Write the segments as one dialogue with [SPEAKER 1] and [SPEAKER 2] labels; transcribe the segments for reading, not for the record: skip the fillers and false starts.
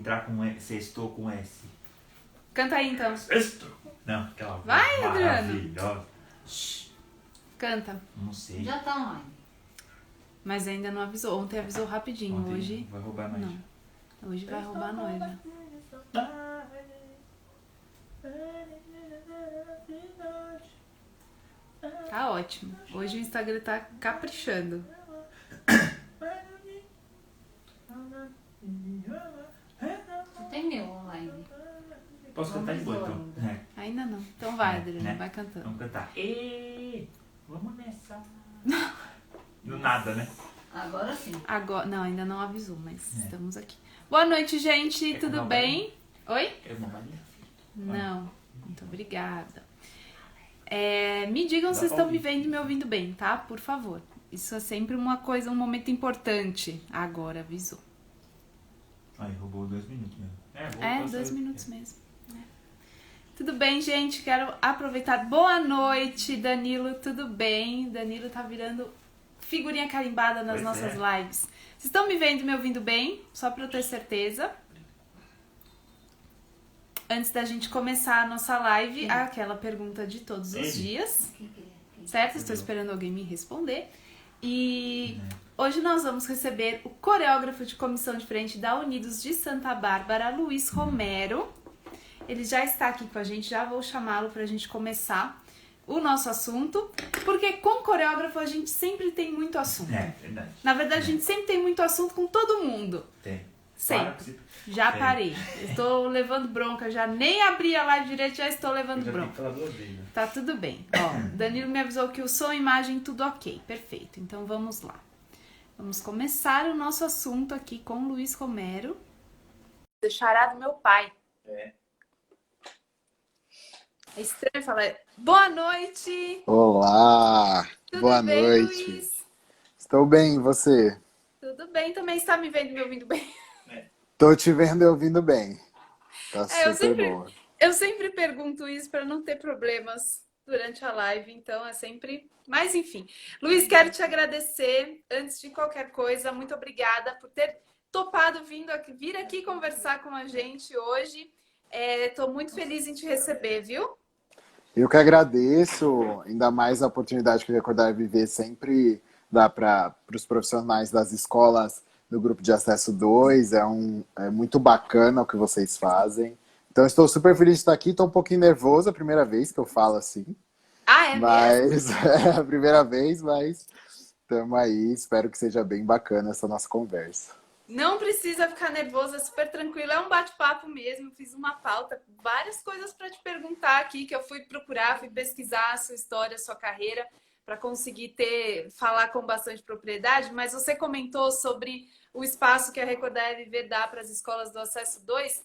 [SPEAKER 1] entrar com sextou com S.
[SPEAKER 2] Canta aí, então.
[SPEAKER 1] Sexto. Não, aquela
[SPEAKER 2] Vai, Adriano.
[SPEAKER 1] maravilhosa.
[SPEAKER 2] Canta.
[SPEAKER 1] Não sei.
[SPEAKER 3] Já tá online.
[SPEAKER 2] Mas ainda não avisou. Ontem avisou rapidinho.
[SPEAKER 1] Ontem
[SPEAKER 2] Hoje
[SPEAKER 1] vai roubar mais.
[SPEAKER 2] não. Hoje vai roubar a noiva. Tá ótimo. Hoje o Instagram tá caprichando.
[SPEAKER 3] Não tem meu online.
[SPEAKER 1] Posso cantar de boa, então? É.
[SPEAKER 2] Ainda não. Então vai,
[SPEAKER 1] É,
[SPEAKER 2] Adriano.
[SPEAKER 1] né?
[SPEAKER 2] Vai cantando.
[SPEAKER 1] Vamos cantar. E vamos nessa. Do nada, né?
[SPEAKER 3] Agora sim.
[SPEAKER 2] Agora, não, ainda não avisou, mas estamos aqui. Boa noite, gente.
[SPEAKER 1] Quer
[SPEAKER 2] Tudo
[SPEAKER 1] uma
[SPEAKER 2] bem? Oi?
[SPEAKER 1] É uma balinha.
[SPEAKER 2] Não. Muito obrigada. Me digam se
[SPEAKER 1] Dá
[SPEAKER 2] vocês
[SPEAKER 1] pra
[SPEAKER 2] estão me
[SPEAKER 1] ouvir.
[SPEAKER 2] vendo e me ouvindo bem, tá? Por favor. Isso é sempre uma coisa, um momento importante. Agora avisou.
[SPEAKER 1] Aí, roubou 2 minutos mesmo.
[SPEAKER 2] É, 2 minutos mesmo. Tudo bem, gente? Quero aproveitar. Boa noite, Danilo. Tudo bem? Danilo tá virando figurinha carimbada nas
[SPEAKER 1] Pois
[SPEAKER 2] nossas
[SPEAKER 1] é.
[SPEAKER 2] lives. Vocês estão me vendo e me ouvindo bem? Só pra eu ter certeza. Antes da gente começar a nossa live, aquela pergunta de todos os dias. Certo? Estou esperando alguém me responder. E hoje nós vamos receber o coreógrafo de comissão de frente da Unidos de Santa Bárbara, Luiz Romero. Ele já está aqui com a gente, já vou chamá-lo para a gente começar o nosso assunto, porque com coreógrafo a gente sempre tem muito assunto.
[SPEAKER 1] É, verdade.
[SPEAKER 2] Na verdade, a gente sempre tem muito assunto com todo mundo.
[SPEAKER 1] Tem.
[SPEAKER 2] Sempre. Já
[SPEAKER 1] Tem.
[SPEAKER 2] parei. Estou levando bronca, já nem abri a live direito, já estou levando
[SPEAKER 1] Eu já tenho
[SPEAKER 2] bronca.
[SPEAKER 1] que falar 2 vezes. Né?
[SPEAKER 2] Tá tudo bem. Ó, Danilo me avisou que o som e imagem tudo ok. Perfeito. Então vamos lá. Vamos começar o nosso assunto aqui com Luiz Romero. Deixará do meu pai.
[SPEAKER 1] É.
[SPEAKER 2] É estranho falar. Boa noite!
[SPEAKER 4] Olá,
[SPEAKER 2] Tudo
[SPEAKER 4] boa
[SPEAKER 2] bem,
[SPEAKER 4] noite.
[SPEAKER 2] Luiz?
[SPEAKER 4] Estou bem, e você?
[SPEAKER 2] Tudo bem, também está me vendo e me ouvindo bem.
[SPEAKER 4] Tô te vendo e ouvindo bem. Tá
[SPEAKER 2] Eu
[SPEAKER 4] super boa.
[SPEAKER 2] Eu sempre pergunto isso para não ter problemas durante a live, então é sempre... Mas enfim. Luiz, quero te agradecer, antes de qualquer coisa, muito obrigada por ter topado vir aqui conversar com a gente hoje. Tô muito feliz em te receber, viu?
[SPEAKER 4] Eu que agradeço, ainda mais a oportunidade que o Recordar Viver sempre dá para os profissionais das escolas do Grupo de Acesso 2. É muito bacana o que vocês fazem. Então, estou super feliz de estar aqui. Estou um pouquinho nervoso, a primeira vez que eu falo assim.
[SPEAKER 2] Ah, é mesmo?
[SPEAKER 4] Mas é a primeira vez, mas estamos aí. Espero que seja bem bacana essa nossa conversa.
[SPEAKER 2] Não precisa ficar nervosa, é super tranquilo. É um bate-papo mesmo. Fiz uma pauta, várias coisas para te perguntar aqui, que eu fui procurar, fui pesquisar a sua história, a sua carreira, para conseguir falar com bastante propriedade. Mas você comentou sobre o espaço que a Recordar Viver dá para as escolas do Acesso 2.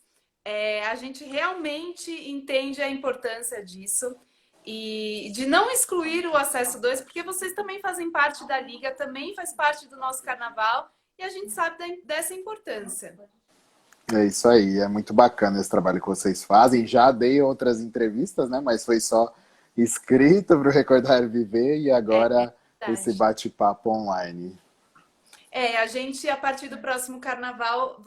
[SPEAKER 2] A gente realmente entende a importância disso e de não excluir o Acesso 2, porque vocês também fazem parte da Liga, também faz parte do nosso carnaval. E a gente sabe dessa importância.
[SPEAKER 4] É isso aí, é muito bacana esse trabalho que vocês fazem. Já dei outras entrevistas, né? Mas foi só escrito para o Recordar Viver e agora esse bate-papo online.
[SPEAKER 2] A gente, a partir do próximo carnaval,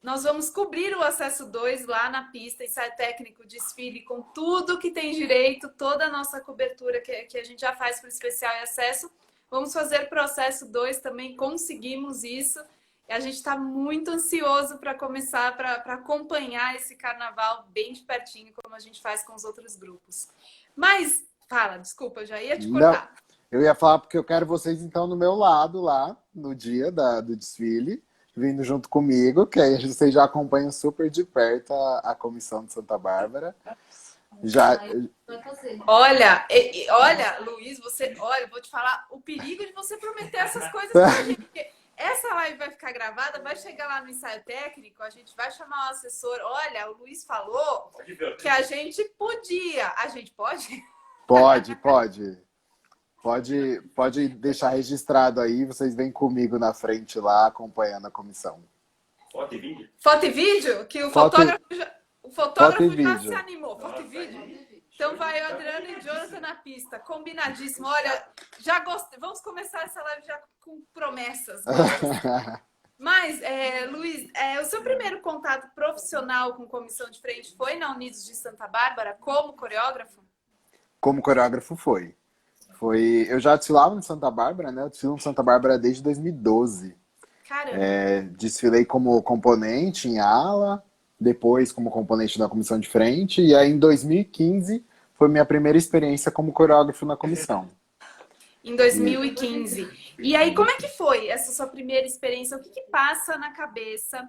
[SPEAKER 2] nós vamos cobrir o Acesso 2 lá na pista, ensaio técnico, desfile, com tudo que tem direito, toda a nossa cobertura que a gente já faz para o especial e acesso. Vamos fazer processo 2 também, conseguimos isso. E a gente está muito ansioso para começar, para acompanhar esse carnaval bem de pertinho, como a gente faz com os outros grupos. Mas, fala, desculpa, eu já ia te cortar.
[SPEAKER 4] Não, eu ia falar porque eu quero vocês, então, no meu lado lá, no dia do desfile, vindo junto comigo, que aí vocês já acompanham super de perto a comissão de Santa Bárbara.
[SPEAKER 2] Olha, Luiz, vou te falar o perigo de você prometer essas coisas pra gente, porque essa live vai ficar gravada, vai chegar lá no ensaio técnico, a gente vai chamar o assessor. Olha, o Luiz falou que a gente podia. A gente pode?
[SPEAKER 4] Pode deixar registrado aí, vocês vêm comigo na frente lá, acompanhando a comissão.
[SPEAKER 1] Foto e vídeo?
[SPEAKER 2] Foto e vídeo? Que o fotógrafo já se animou. Foto e vídeo? Então vai o Adriano e o Jonathan na pista. Combinadíssimo. Olha, já gostei. Vamos começar essa live já com promessas. Mas, Luiz, o seu primeiro contato profissional com comissão de frente foi na Unidos de Santa Bárbara como coreógrafo?
[SPEAKER 4] Como coreógrafo foi. Eu já desfilava em Santa Bárbara, né? Eu desfilo em Santa Bárbara desde 2012.
[SPEAKER 2] Caramba!
[SPEAKER 4] Desfilei como componente em ala, depois como componente da comissão de frente, e aí em 2015 foi minha primeira experiência como coreógrafo na comissão.
[SPEAKER 2] Em 2015. E aí, como é que foi essa sua primeira experiência? O que que passa na cabeça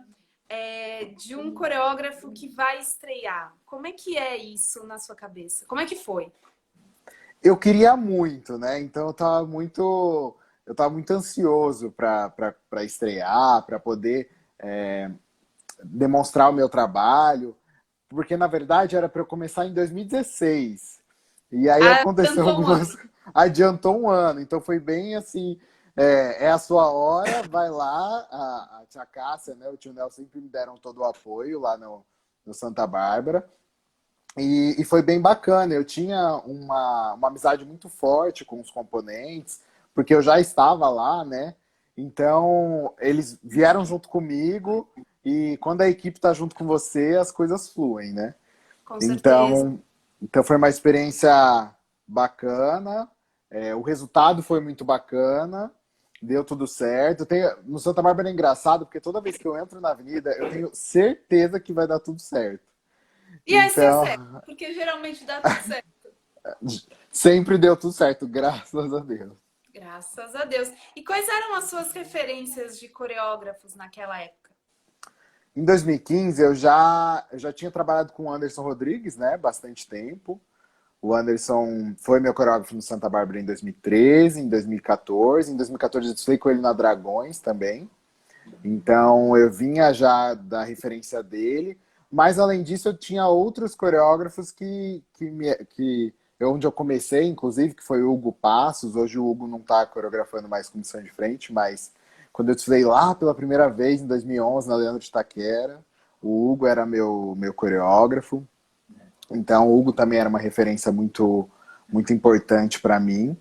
[SPEAKER 2] de um coreógrafo que vai estrear? Como é que é isso na sua cabeça? Como é que foi?
[SPEAKER 4] Eu queria muito, né? Então eu tava muito ansioso para estrear, para poder demonstrar o meu trabalho, porque na verdade era para eu começar em 2016. E aí aconteceu
[SPEAKER 2] Adiantou um ano.
[SPEAKER 4] algumas. Adiantou um ano, então foi bem assim. É a sua hora, vai lá. A tia Cássia, né, o tio Nelson sempre me deram todo o apoio lá no Santa Bárbara. E foi bem bacana. Eu tinha uma amizade muito forte com os componentes, porque eu já estava lá, né? Então, eles vieram junto comigo, e quando a equipe está junto com você, as coisas fluem, né?
[SPEAKER 2] Com certeza.
[SPEAKER 4] Então foi uma experiência bacana. O resultado foi muito bacana. Deu tudo certo. No Santa Bárbara é engraçado, porque toda vez que eu entro na avenida, eu tenho certeza que vai dar tudo certo.
[SPEAKER 2] E esse é certo,
[SPEAKER 4] Então,
[SPEAKER 2] porque geralmente dá tudo certo.
[SPEAKER 4] sempre deu tudo certo, graças a Deus.
[SPEAKER 2] Graças a Deus. E quais eram as suas referências de coreógrafos naquela época?
[SPEAKER 4] Em 2015, eu já tinha trabalhado com o Anderson Rodrigues, né? Bastante tempo. O Anderson foi meu coreógrafo no Santa Bárbara em 2013, em 2014. Em 2014 eu desfilei com ele na Dragões também. Então eu vinha já da referência dele. Mas além disso, eu tinha outros coreógrafos onde eu comecei, inclusive, que foi o Hugo Passos. Hoje o Hugo não está coreografando mais comissão de frente, mas quando eu desfilei lá pela primeira vez, em 2011, na Leandro de Itaquera, o Hugo era meu coreógrafo. Então, o Hugo também era uma referência muito, muito importante para mim.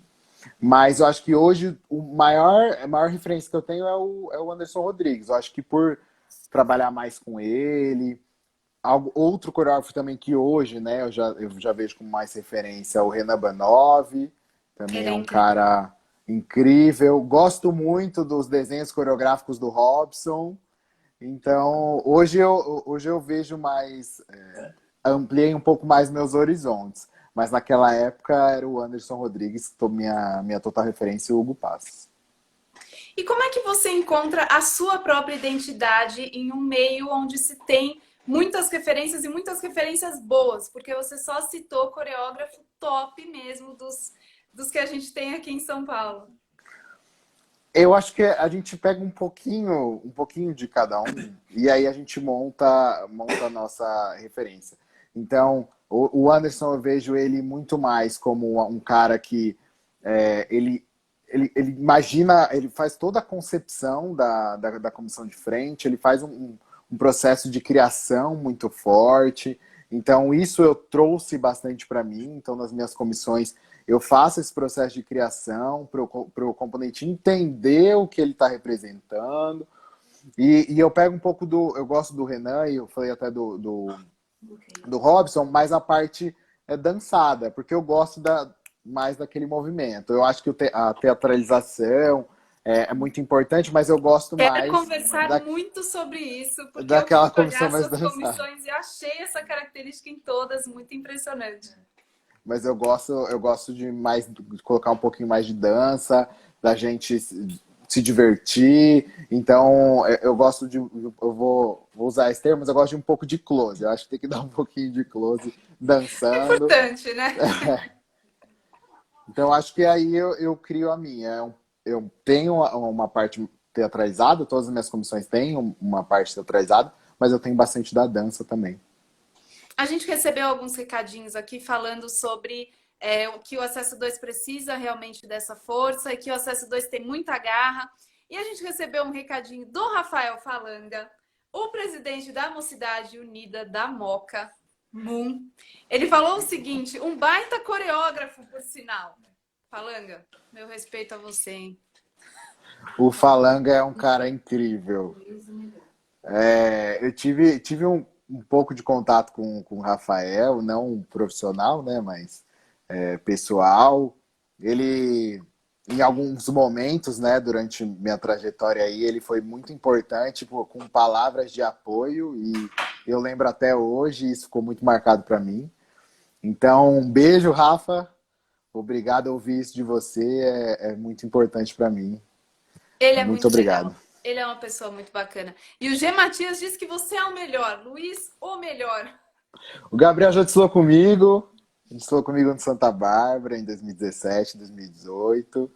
[SPEAKER 4] Mas eu acho que hoje a maior referência que eu tenho é o Anderson Rodrigues. Eu acho que por trabalhar mais com ele, outro coreógrafo também que hoje, né, eu já vejo como mais referência, o Renan Banov, também
[SPEAKER 2] Ele
[SPEAKER 4] é
[SPEAKER 2] é
[SPEAKER 4] um
[SPEAKER 2] incrível.
[SPEAKER 4] cara incrível. Gosto muito dos desenhos coreográficos do Robson. Então, hoje eu vejo mais, ampliei um pouco mais meus horizontes. Mas naquela época era o Anderson Rodrigues, que foi minha total referência, e o Hugo Passos.
[SPEAKER 2] E como é que você encontra a sua própria identidade em um meio onde se tem muitas referências e muitas referências boas? Porque você só citou coreógrafo top mesmo dos que a gente tem aqui em São Paulo.
[SPEAKER 4] Eu acho que a gente pega um pouquinho de cada um, e aí a gente monta a nossa referência. Então, o Anderson, eu vejo ele muito mais como um cara que ele imagina, ele faz toda a concepção da comissão de frente, ele faz um processo de criação muito forte. Então, isso eu trouxe bastante para mim. Então, nas minhas comissões, eu faço esse processo de criação para o componente entender o que ele está representando. E eu pego um pouco eu gosto do Renan, e eu falei até do Robson, mas a parte dançada, porque eu gosto mais daquele movimento. Eu acho que a teatralização é muito importante, mas eu gosto
[SPEAKER 2] Quero
[SPEAKER 4] mais
[SPEAKER 2] conversar muito sobre isso, porque eu
[SPEAKER 4] daquela
[SPEAKER 2] fui
[SPEAKER 4] comissão
[SPEAKER 2] olhar
[SPEAKER 4] mais
[SPEAKER 2] suas
[SPEAKER 4] dançada.
[SPEAKER 2] comissões e achei essa característica em todas muito impressionante.
[SPEAKER 4] Mas eu gosto de colocar um pouquinho mais de dança, da gente se divertir. Então, eu gosto eu vou usar esse termo, mas eu gosto de um pouco de close. Eu acho que tem que dar um pouquinho de close
[SPEAKER 2] É
[SPEAKER 4] dançando.
[SPEAKER 2] importante, né?
[SPEAKER 4] Então, acho que aí eu crio a minha. Eu tenho uma parte teatralizada, todas as minhas comissões têm uma parte teatralizada, mas eu tenho bastante da dança também.
[SPEAKER 2] A gente recebeu alguns recadinhos aqui falando sobre o que o Acesso 2 precisa realmente dessa força e que o Acesso 2 tem muita garra. E a gente recebeu um recadinho do Rafael Falanga, o presidente da Mocidade Unida da Moca, MUN. Ele falou o seguinte, um baita coreógrafo, por sinal. Falanga, meu respeito a você, hein?
[SPEAKER 4] O Falanga é um cara incrível. Eu tive um pouco de contato com o Rafael, não profissional, né, mas pessoal. Ele, em alguns momentos, né, durante minha trajetória aí, ele foi muito importante, com palavras de apoio, e eu lembro até hoje, e isso ficou muito marcado para mim. Então, um beijo, Rafa. Obrigado a ouvir isso de você, é muito importante para mim.
[SPEAKER 2] Ele é
[SPEAKER 4] Muito
[SPEAKER 2] muito
[SPEAKER 4] obrigado.
[SPEAKER 2] legal. Ele é uma pessoa muito bacana. E o G. Matias diz que você é o melhor. Luiz, o melhor.
[SPEAKER 4] O Gabriel já desfilou comigo. Desfilou comigo no Santa Bárbara em 2017, 2018.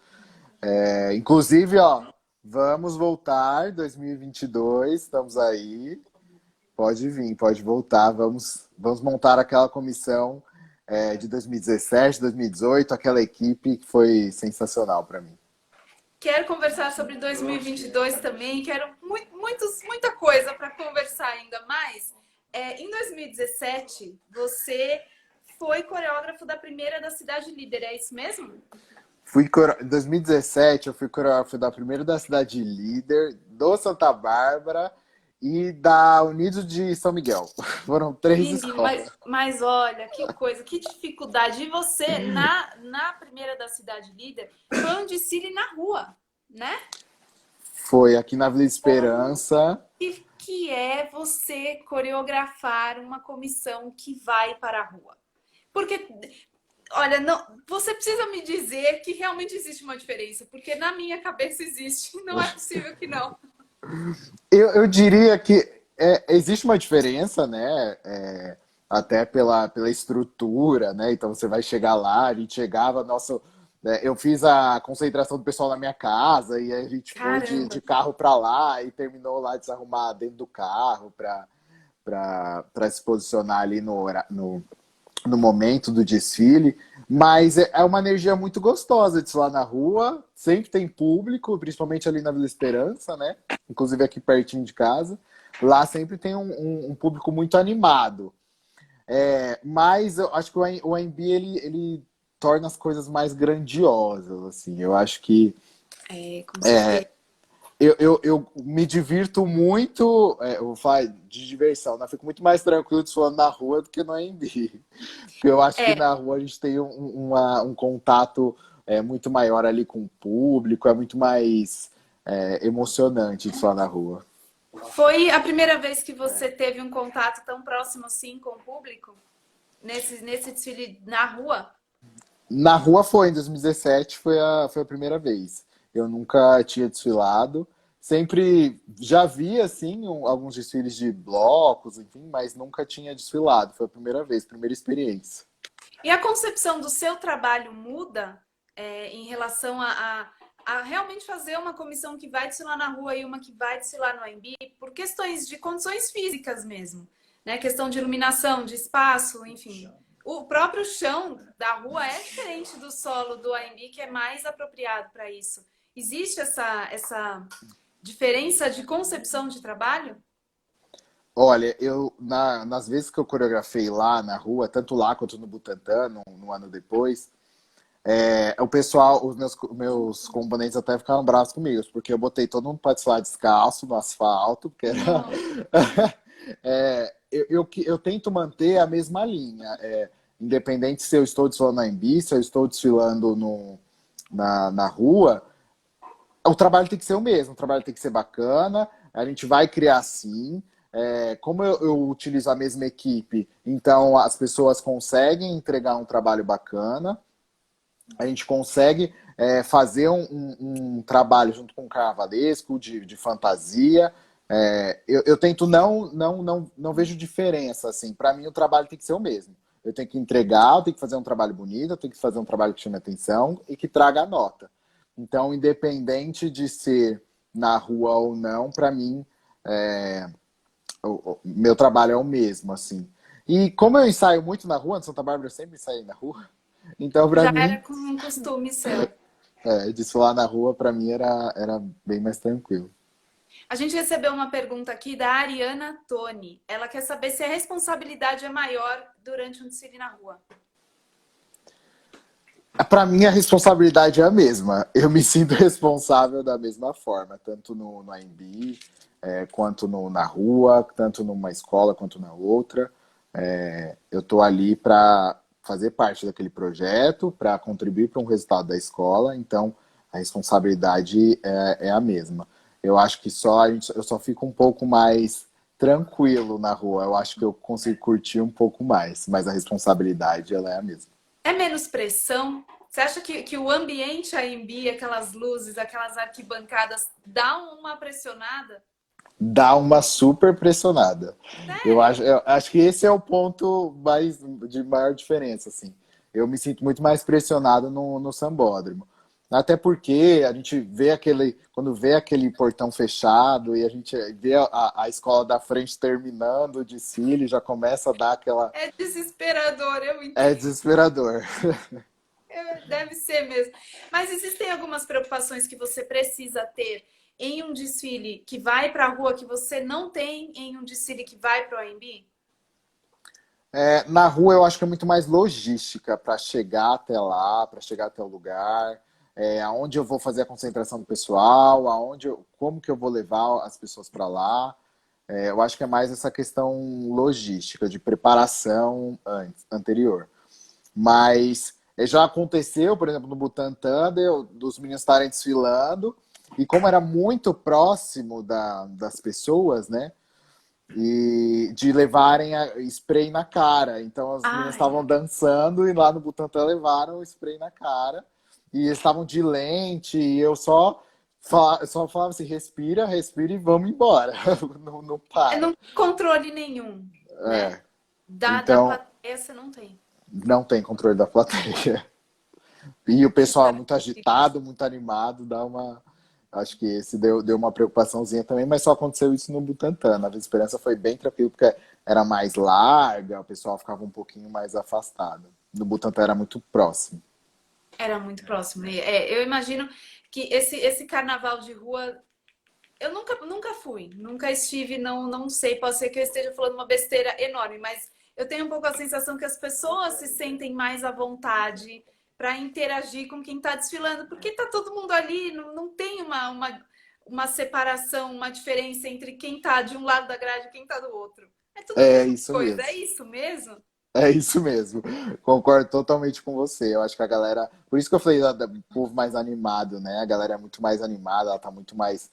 [SPEAKER 4] Inclusive, ó, vamos voltar 2022. Estamos aí. Pode vir, pode voltar. Vamos montar aquela comissão de 2017, 2018, aquela equipe que foi sensacional para mim.
[SPEAKER 2] Quero conversar sobre 2022 também. Quero muita coisa para conversar ainda mais. Em 2017, você foi coreógrafo da primeira da Cidade Líder, é isso mesmo?
[SPEAKER 4] Em 2017, eu fui coreógrafo da primeira da Cidade Líder, do Santa Bárbara e da Unidos de São Miguel. Foram 3
[SPEAKER 2] Menino,
[SPEAKER 4] escolas.
[SPEAKER 2] mas olha, que coisa, que dificuldade. E você, na primeira da Cidade Líder, foi um desfile na rua, né?
[SPEAKER 4] Foi aqui na Vila Esperança.
[SPEAKER 2] Que é você coreografar uma comissão que vai para a rua? Porque, olha, não, você precisa me dizer que realmente existe uma diferença, porque na minha cabeça existe, não é possível que não.
[SPEAKER 4] Eu diria que existe uma diferença, né? Até pela estrutura, né? Então você vai chegar lá, a gente chegava, eu fiz a concentração do pessoal na minha casa e a gente foi de carro para lá e terminou lá de se arrumar dentro do carro para se posicionar ali no momento do desfile. Mas é uma energia muito gostosa de lá na rua, sempre tem público, principalmente ali na Vila Esperança, né? Inclusive aqui pertinho de casa. Lá sempre tem um público muito animado. Mas eu acho que o AMB ele torna as coisas mais grandiosas, assim. Eu acho que
[SPEAKER 2] Com certeza.
[SPEAKER 4] eu me divirto muito, eu vou falar de diversão, né? Eu fico muito mais tranquilo desfilando na rua do que no AMB. Porque eu acho que na rua a gente tem um contato muito maior ali com o público, é muito mais emocionante desfilar na rua.
[SPEAKER 2] Foi a primeira vez que você teve um contato tão próximo assim com o público? Nesse desfile na rua?
[SPEAKER 4] Na rua foi, em 2017 foi a primeira vez. Eu nunca tinha desfilado. Sempre já vi, assim, alguns desfiles de blocos, enfim, mas nunca tinha desfilado. Foi a primeira vez, primeira experiência.
[SPEAKER 2] E a concepção do seu trabalho muda em relação a realmente fazer uma comissão que vai desfilar na rua e uma que vai desfilar no AMB por questões de condições físicas mesmo, né? Questão de iluminação, de espaço, enfim. O próprio chão da rua é diferente do solo do AMB, que é mais apropriado para isso. Existe essa diferença de concepção de trabalho?
[SPEAKER 4] Olha, nas vezes que eu coreografei lá na rua, tanto lá quanto no Butantã, no ano depois, o pessoal, os meus componentes até ficaram bravos comigo, porque eu botei todo mundo para desfilar descalço no asfalto, porque era... eu tento manter a mesma linha, independente se eu estou desfilando na AMB, se eu estou desfilando na rua, o trabalho tem que ser o mesmo, o trabalho tem que ser bacana, a gente vai criar sim. Como eu utilizo a mesma equipe, então as pessoas conseguem entregar um trabalho bacana, a gente consegue fazer um trabalho junto com o carnavalesco, de fantasia. Eu tento não vejo diferença, assim. Para mim o trabalho tem que ser o mesmo. Eu tenho que entregar, eu tenho que fazer um trabalho bonito, eu tenho que fazer um trabalho que chame atenção e que traga a nota. Então, independente de ser na rua ou não, para mim o meu trabalho é o mesmo, assim. E como eu ensaio muito na rua, no Santa Bárbara eu sempre ensaiei na rua, então para
[SPEAKER 2] Já
[SPEAKER 4] mim
[SPEAKER 2] era com um costume seu.
[SPEAKER 4] desfilar na rua para mim era bem mais tranquilo.
[SPEAKER 2] A gente recebeu uma pergunta aqui da Ariana Toni. Ela quer saber se a responsabilidade é maior durante um desfile na rua.
[SPEAKER 4] Para mim, a responsabilidade é a mesma. Eu me sinto responsável da mesma forma, tanto no AMB, quanto na rua, tanto numa escola quanto na outra. Eu estou ali para fazer parte daquele projeto, para contribuir para um resultado da escola, então a responsabilidade é a mesma. Eu acho que eu só fico um pouco mais tranquilo na rua. Eu acho que eu consigo curtir um pouco mais, mas a responsabilidade ela é a mesma.
[SPEAKER 2] É menos pressão? Você acha que o ambiente AMB, aquelas luzes, aquelas arquibancadas, dá uma pressionada?
[SPEAKER 4] Dá uma super pressionada.
[SPEAKER 2] Sério?
[SPEAKER 4] Eu acho que esse é o ponto de maior diferença, assim. Eu me sinto muito mais pressionado no sambódromo. Até porque a gente vê quando vê aquele portão fechado e a gente vê a escola da frente terminando o desfile, já começa a dar aquela.
[SPEAKER 2] É desesperador, eu
[SPEAKER 4] É
[SPEAKER 2] entendo.
[SPEAKER 4] desesperador.
[SPEAKER 2] Deve ser mesmo. Mas existem algumas preocupações que você precisa ter em um desfile que vai para a rua que você não tem em um desfile que vai para o AMB?
[SPEAKER 4] Na rua eu acho que é muito mais logística para chegar até lá, para chegar até o lugar, aonde eu vou fazer a concentração do pessoal, como que eu vou levar as pessoas para lá. Eu acho que é mais essa questão logística, de preparação anterior. Mas já aconteceu, por exemplo, no Butantã, dos meninos estarem desfilando, e como era muito próximo das pessoas, né? E de levarem spray na cara. Então as meninas
[SPEAKER 2] Ai,
[SPEAKER 4] estavam dançando e lá no Butantã levaram o spray na cara. E eles estavam de lente e eu só falava assim, respira, respira e vamos embora. Não para.
[SPEAKER 2] não tem controle nenhum, né?
[SPEAKER 4] É.
[SPEAKER 2] Da
[SPEAKER 4] Então,
[SPEAKER 2] plateia você não tem.
[SPEAKER 4] não tem controle da plateia. E o pessoal é muito agitado, muito animado, Acho que esse deu uma preocupaçãozinha também, mas só aconteceu isso no Butantã. Na Vila Esperança foi bem tranquilo, porque era mais larga, o pessoal ficava um pouquinho mais afastado. No Butantã era muito próximo.
[SPEAKER 2] Era muito próximo. Eu imagino que esse carnaval de rua, eu nunca fui, nunca estive, não sei, pode ser que eu esteja falando uma besteira enorme, mas eu tenho um pouco a sensação que as pessoas se sentem mais à vontade para interagir com quem está desfilando, porque está todo mundo ali, não tem uma separação, uma diferença entre quem está de um lado da grade e quem está do outro. É tudo a
[SPEAKER 4] É
[SPEAKER 2] mesma
[SPEAKER 4] isso
[SPEAKER 2] coisa, é
[SPEAKER 4] mesmo.
[SPEAKER 2] isso mesmo?
[SPEAKER 4] É isso mesmo. Concordo totalmente com você. Eu acho que a galera. Por isso que eu falei do povo mais animado, né? A galera é muito mais animada, ela tá muito mais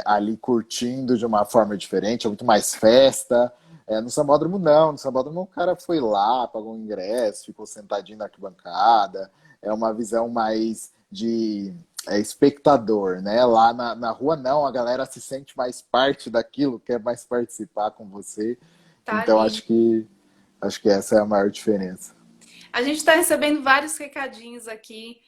[SPEAKER 4] ali curtindo de uma forma diferente, é muito mais festa. No Sambódromo, não. No Sambódromo, o cara foi lá, pagou um ingresso, ficou sentadinho na arquibancada. É uma visão mais de espectador, né? Lá na rua, não. A galera se sente mais parte daquilo, quer mais participar com você.
[SPEAKER 2] Tá
[SPEAKER 4] Então,
[SPEAKER 2] ali.
[SPEAKER 4] acho que essa é a maior diferença.
[SPEAKER 2] A gente está recebendo vários recadinhos aqui,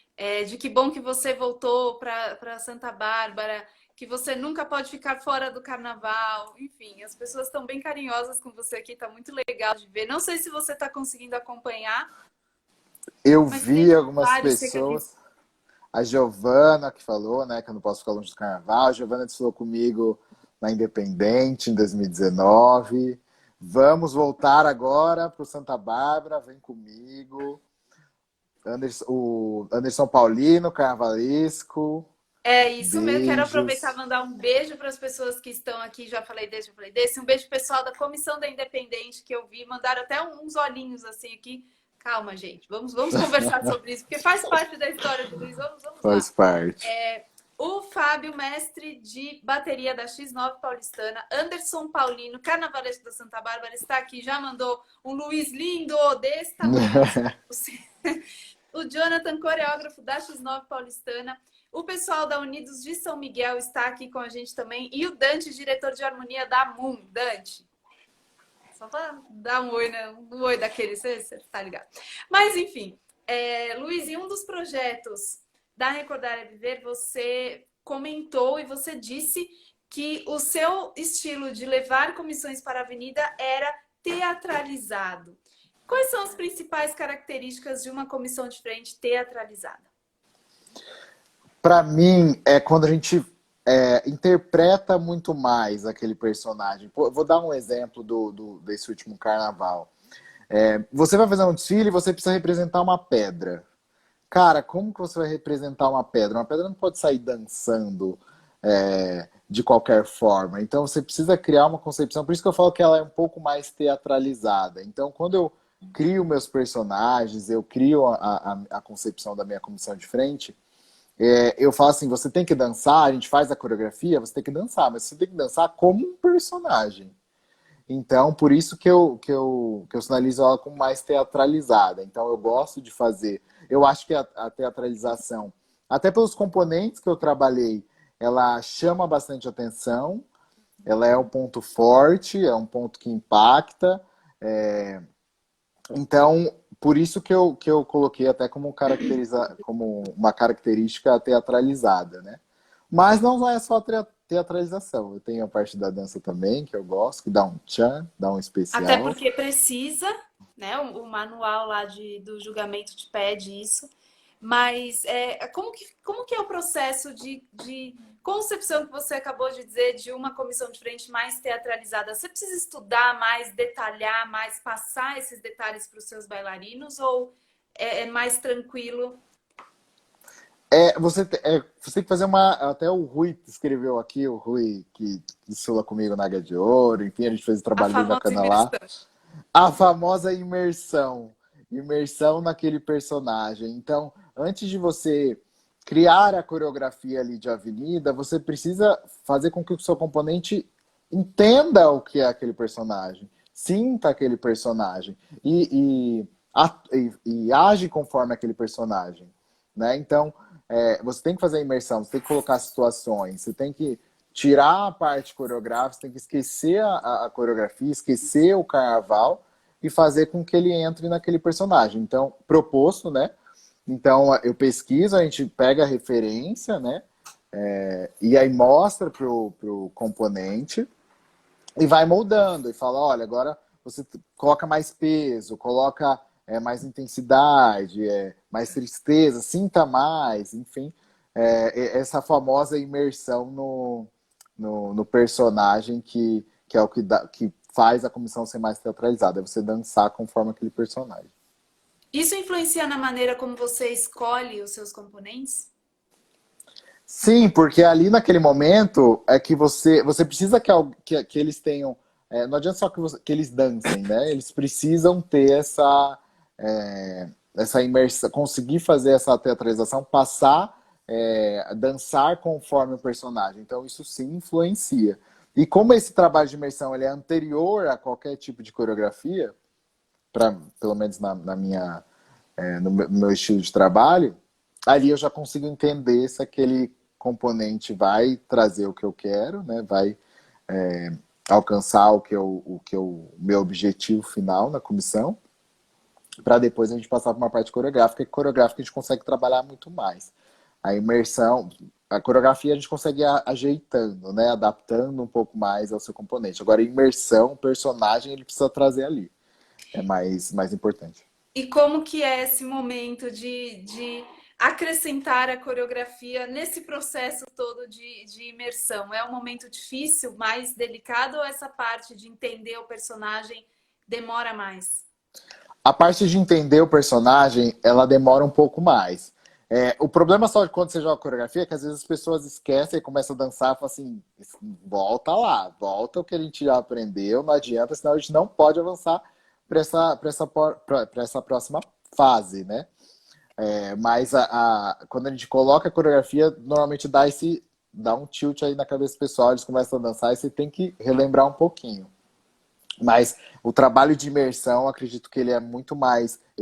[SPEAKER 2] de que bom que você voltou para Santa Bárbara, que você nunca pode ficar fora do carnaval. Enfim, as pessoas estão bem carinhosas com você aqui, tá muito legal de ver. Não sei se você está conseguindo acompanhar,
[SPEAKER 4] Eu
[SPEAKER 2] mas tem
[SPEAKER 4] vi algumas
[SPEAKER 2] vários recadinhos.
[SPEAKER 4] pessoas, a Giovana que falou, né, que eu não posso ficar longe do carnaval. A Giovana desfilou comigo na Independente em 2019. Vamos voltar agora para o Santa Bárbara, vem comigo. O Anderson Paulino, carnavalesco,
[SPEAKER 2] É isso mesmo, quero aproveitar e
[SPEAKER 4] beijos.
[SPEAKER 2] mandar um beijo para as pessoas que estão aqui, já falei desse, já falei desse. Um beijo pessoal da Comissão da Independente que eu vi, mandaram até uns olhinhos assim aqui. Calma, gente, vamos conversar sobre isso, porque faz parte da história do Luiz. Vamos lá.
[SPEAKER 4] Faz parte.
[SPEAKER 2] O Fábio, mestre de bateria da X9 Paulistana, Anderson Paulino, carnavalesco da Santa Bárbara, está aqui, já mandou um Luiz lindo desse tamanho. O Jonathan, coreógrafo da X9 Paulistana. O pessoal da Unidos de São Miguel está aqui com a gente também. E o Dante, diretor de harmonia da MUM. Dante, só para dar um oi, né? Um oi daquele, você tá ligado. Mas, enfim, Luiz, em um dos projetos da Recordar é Viver, você comentou e você disse que o seu estilo de levar comissões para a avenida era teatralizado. Quais são as principais características de uma comissão de frente teatralizada?
[SPEAKER 4] Para mim, é quando a gente interpreta muito mais aquele personagem. Pô, eu vou dar um exemplo desse último carnaval. Você vai fazer um desfile e você precisa representar uma pedra. cara, como que você vai representar uma pedra? Uma pedra não pode sair dançando de qualquer forma. Então você precisa criar uma concepção. Por isso que eu falo que ela é um pouco mais teatralizada. Então quando eu crio meus personagens, eu crio a concepção da minha comissão de frente, eu falo assim, você tem que dançar, a gente faz a coreografia, você tem que dançar, mas você tem que dançar como um personagem. Então, por isso que eu sinalizo ela como mais teatralizada. Então, eu gosto de fazer. Eu acho que a teatralização, até pelos componentes que eu trabalhei, ela chama bastante atenção, ela é um ponto forte, é um ponto que impacta. Então, por isso que eu coloquei até como uma característica teatralizada, né? Mas não é só teatralização. Eu tenho a parte da dança também, que eu gosto, que dá um tchan, dá um
[SPEAKER 2] Até
[SPEAKER 4] especial.
[SPEAKER 2] porque precisa, né? O manual lá do julgamento te pede isso. Mas como que é o processo de concepção que você acabou de dizer de uma comissão de frente mais teatralizada? Você precisa estudar mais, detalhar mais, passar esses detalhes para os seus bailarinos ou é mais tranquilo?
[SPEAKER 4] Você tem que fazer uma. Até o Rui escreveu aqui, o Rui que desfila comigo na Águia de Ouro, enfim, a gente fez um
[SPEAKER 2] A
[SPEAKER 4] trabalho bem
[SPEAKER 2] famosa
[SPEAKER 4] bacana lá.
[SPEAKER 2] imersão.
[SPEAKER 4] A famosa imersão. Imersão naquele personagem. Então, antes de você criar a coreografia ali de avenida, você precisa fazer com que o seu componente entenda o que é aquele personagem, sinta aquele personagem e age conforme aquele personagem, né? Então, você tem que fazer a imersão, você tem que colocar situações, você tem que tirar a parte coreográfica, você tem que esquecer a coreografia, esquecer o carnaval e fazer com que ele entre naquele personagem. Então, proposto, né? Então, eu pesquiso, a gente pega a referência, né? E aí mostra pro componente e vai moldando. E fala, olha, agora você coloca mais peso, coloca mais intensidade, mais tristeza, sinta mais, enfim. Essa famosa imersão no personagem que é o que faz a comissão ser mais teatralizada. É você dançar conforme aquele personagem.
[SPEAKER 2] Isso influencia na maneira como você escolhe os seus componentes?
[SPEAKER 4] Sim, porque ali naquele momento é que você precisa que eles tenham. Não adianta só que eles dancem, né? Eles precisam ter essa imersão, conseguir fazer essa teatralização, passar, dançar conforme o personagem. Então isso sim influencia. E como esse trabalho de imersão ele é anterior a qualquer tipo de coreografia, pelo menos no meu estilo de trabalho, ali eu já consigo entender se aquele componente vai trazer o que eu quero, né? Vai alcançar meu objetivo final na comissão, para depois a gente passar para uma parte coreográfica, e coreográfica a gente consegue trabalhar muito mais. A imersão, a coreografia a gente consegue ir ajeitando, né? Adaptando um pouco mais ao seu componente. Agora, a imersão, o personagem, ele precisa trazer ali. É mais importante.
[SPEAKER 2] E como que é esse momento de acrescentar a coreografia nesse processo todo de imersão? É um momento difícil, mais delicado, ou essa parte de entender o personagem demora mais?
[SPEAKER 4] A parte de entender o personagem, ela demora um pouco mais. O problema só de quando você joga coreografia é que às vezes as pessoas esquecem e começam a dançar e falam assim, volta lá, volta o que a gente já aprendeu, não adianta, senão a gente não pode avançar para essa próxima fase, né? Mas quando a gente coloca a coreografia, normalmente dá um tilt aí na cabeça do pessoal, eles começam a dançar e você tem que relembrar um pouquinho. Mas o trabalho de imersão, acredito que ele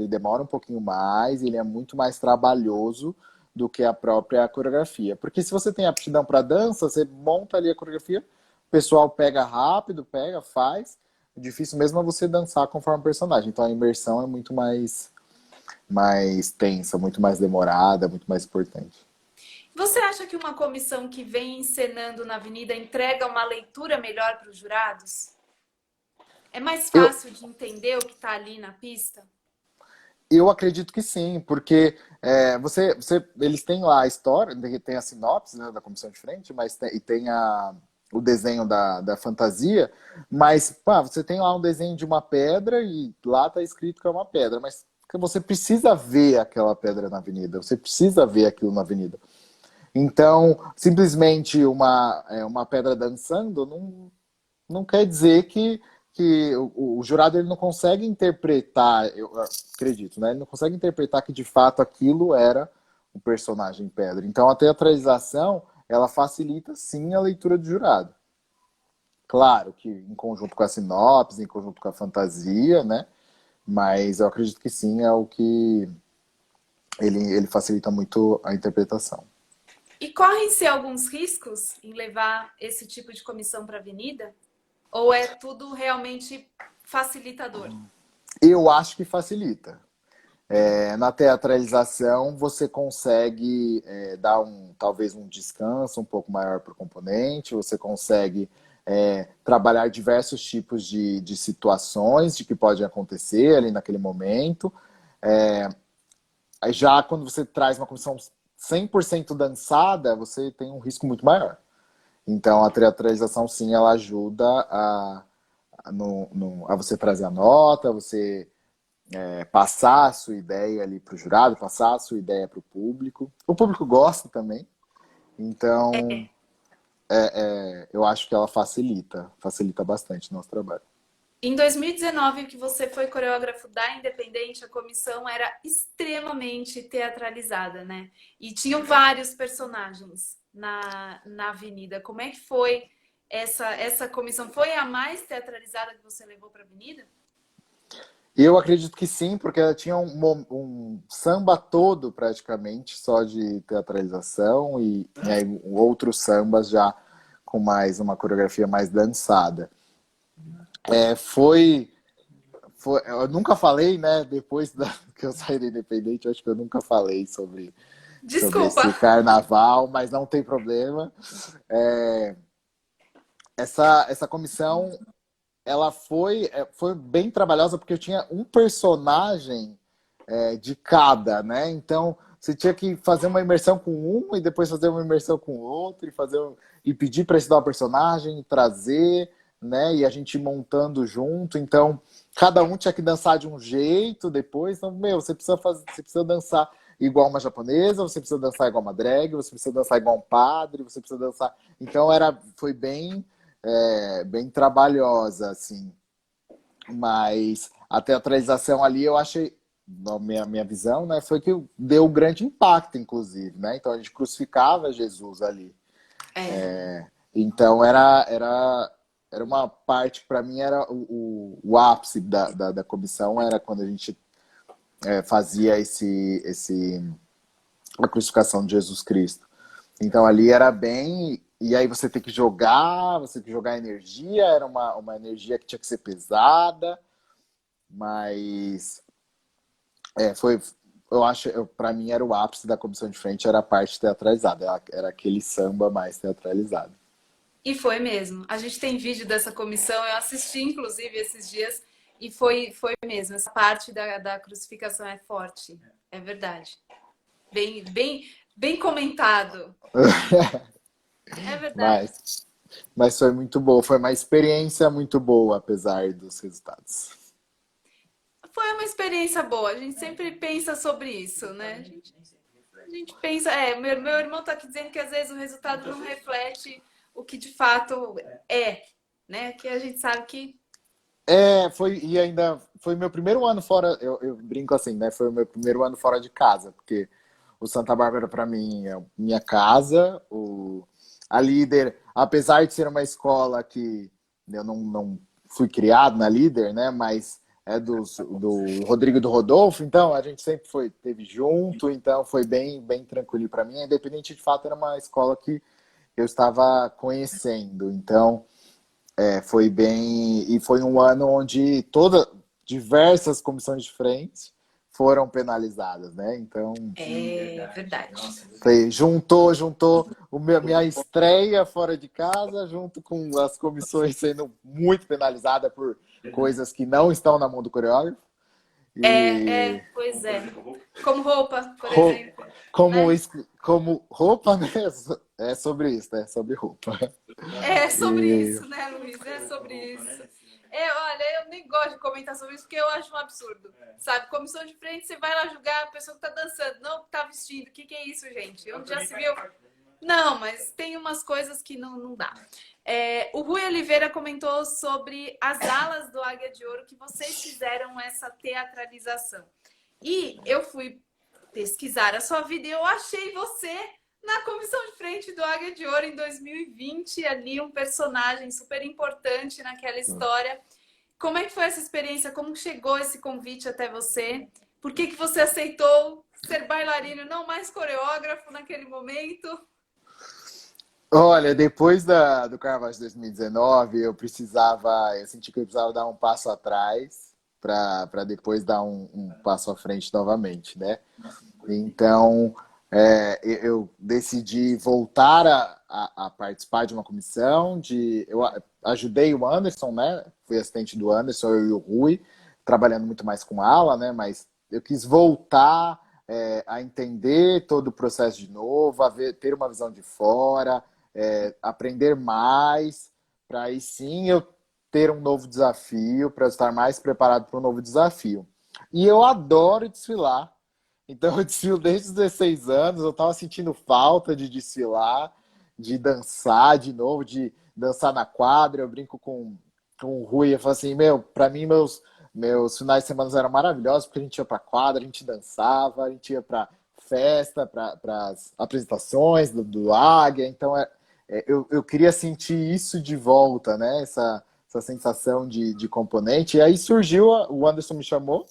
[SPEAKER 4] demora um pouquinho mais, ele é muito mais trabalhoso do que a própria coreografia. Porque se você tem aptidão para dança, você monta ali a coreografia, o pessoal pega rápido, faz. O difícil mesmo é você dançar conforme o personagem. Então a imersão é muito mais tensa, muito mais demorada, muito mais importante.
[SPEAKER 2] Você acha que uma comissão que vem encenando na Avenida entrega uma leitura melhor para os jurados? É mais fácil de entender o que está ali na pista?
[SPEAKER 4] Eu acredito que sim, porque eles têm lá a história, tem a sinopse, né, da comissão de frente, mas tem o desenho da fantasia, mas você tem lá um desenho de uma pedra e lá está escrito que é uma pedra, mas você precisa ver aquela pedra na avenida, você precisa ver aquilo na avenida. Então, simplesmente uma pedra dançando não quer dizer que o jurado ele não consegue interpretar, eu acredito, né? Ele não consegue interpretar que de fato aquilo era um personagem pedra. Então, a teatralização, ela facilita sim a leitura do jurado. Claro que em conjunto com a sinopse, em conjunto com a fantasia, né? Mas eu acredito que sim, é o que ele facilita muito a interpretação.
[SPEAKER 2] E correm-se alguns riscos em levar esse tipo de comissão para a avenida? Ou é tudo realmente facilitador?
[SPEAKER 4] Eu acho que facilita. Na teatralização, você consegue dar talvez um descanso um pouco maior para o componente, você consegue trabalhar diversos tipos de situações de que podem acontecer ali naquele momento. Já quando você traz uma comissão 100% dançada, você tem um risco muito maior. Então, a teatralização, sim, ela ajuda a você trazer a nota, você passar a sua ideia ali para o jurado, passar a sua ideia para o público. O público gosta também. Então, eu acho que ela facilita bastante o nosso trabalho.
[SPEAKER 2] Em 2019, que você foi coreógrafo da Independente, a comissão era extremamente teatralizada, né? E tinham vários personagens na avenida. Como é que foi essa comissão? Foi a mais teatralizada que você levou para a avenida?
[SPEAKER 4] Eu acredito que sim, porque ela tinha um samba todo praticamente só de teatralização e aí, outros sambas já com mais uma coreografia mais dançada. Eu nunca falei, né? Depois que eu saí da Independente, eu acho que eu nunca falei sobre esse carnaval, mas não tem problema. Essa comissão, ela foi bem trabalhosa porque eu tinha um personagem de cada, né? Então, você tinha que fazer uma imersão com um e depois fazer uma imersão com outro e pedir para estudar o personagem, trazer, né? E a gente montando junto. Então, cada um tinha que dançar de um jeito depois. Então, você precisa dançar igual uma japonesa, você precisa dançar igual uma drag, você precisa dançar igual um padre, você precisa dançar... Então, foi bem trabalhosa, assim. Mas a teatralização ali, eu achei, na minha visão, né, foi que deu um grande impacto, inclusive, né? Então, a gente crucificava Jesus ali. Então, era uma parte que, para mim, era o ápice da comissão, era quando a gente fazia a crucificação de Jesus Cristo. Então, ali era bem... E aí você tem que jogar energia, era uma energia que tinha que ser pesada, mas eu acho, para mim era o ápice da comissão de frente, era a parte teatralizada, era aquele samba mais teatralizado.
[SPEAKER 2] E foi mesmo. A gente tem vídeo dessa comissão, eu assisti inclusive esses dias, e foi mesmo. Essa parte da crucificação é forte, é verdade. Bem comentado. É verdade.
[SPEAKER 4] Mas foi muito boa, foi uma experiência muito boa, apesar dos resultados.
[SPEAKER 2] Foi uma experiência boa, a gente sempre pensa sobre isso, né? A gente pensa, meu irmão tá aqui dizendo que às vezes o resultado não reflete o que de fato né? Que a gente sabe que...
[SPEAKER 4] E ainda foi meu primeiro ano fora, eu brinco assim, né? Foi o meu primeiro ano fora de casa, porque o Santa Bárbara, para mim, é minha casa, a Líder, apesar de ser uma escola que eu não fui criado na Líder, né? Mas é do Rodrigo e do Rodolfo, então a gente sempre teve junto, então foi bem tranquilo para mim. A Independente, de fato, era uma escola que eu estava conhecendo, então foi bem... E foi um ano onde diversas comissões de frente foram penalizadas, né? Então...
[SPEAKER 2] verdade.
[SPEAKER 4] Juntou minha estreia fora de casa, junto com as comissões sendo muito penalizadas por coisas que não estão na mão do coreógrafo.
[SPEAKER 2] Pois é. Como roupa, por exemplo.
[SPEAKER 4] Como roupa, né? É sobre isso, né? Sobre roupa.
[SPEAKER 2] É sobre isso, né, Luiz? É sobre isso. Olha, eu nem gosto de comentar sobre isso, porque eu acho um absurdo. Sabe? Comissão de frente, você vai lá julgar a pessoa que tá dançando, não que tá vestindo. O que é isso, gente? Onde já se viu? Não, mas tem umas coisas que não dá. O Rui Oliveira comentou sobre as alas do Águia de Ouro, que vocês fizeram essa teatralização. E eu fui pesquisar a sua vida e eu achei você na comissão de frente do Águia de Ouro em 2020, ali um personagem super importante naquela história. Como é que foi essa experiência? Como chegou esse convite até você? Por que você aceitou ser bailarino, não mais coreógrafo naquele momento?
[SPEAKER 4] Olha, depois do Carnaval de 2019, eu senti que eu precisava dar um passo atrás para depois dar um passo à frente novamente, né? Então, eu decidi voltar a participar de uma comissão. Eu ajudei o Anderson, né? Fui assistente do Anderson, eu e o Rui, trabalhando muito mais com ala, né? Mas eu quis voltar a entender todo o processo de novo, ter uma visão de fora, aprender mais, para aí sim eu ter um novo desafio, para estar mais preparado para um novo desafio. E eu adoro desfilar. Então eu desfilo desde os 16 anos, eu estava sentindo falta de desfilar, de dançar de novo, de dançar na quadra. Eu brinco com o Rui, eu falo assim, para mim meus finais de semana eram maravilhosos, porque a gente ia para quadra, a gente dançava, a gente ia para festa, para as apresentações do Águia. Então eu queria sentir isso de volta, né? Essa sensação de componente. E aí surgiu, o Anderson me chamou.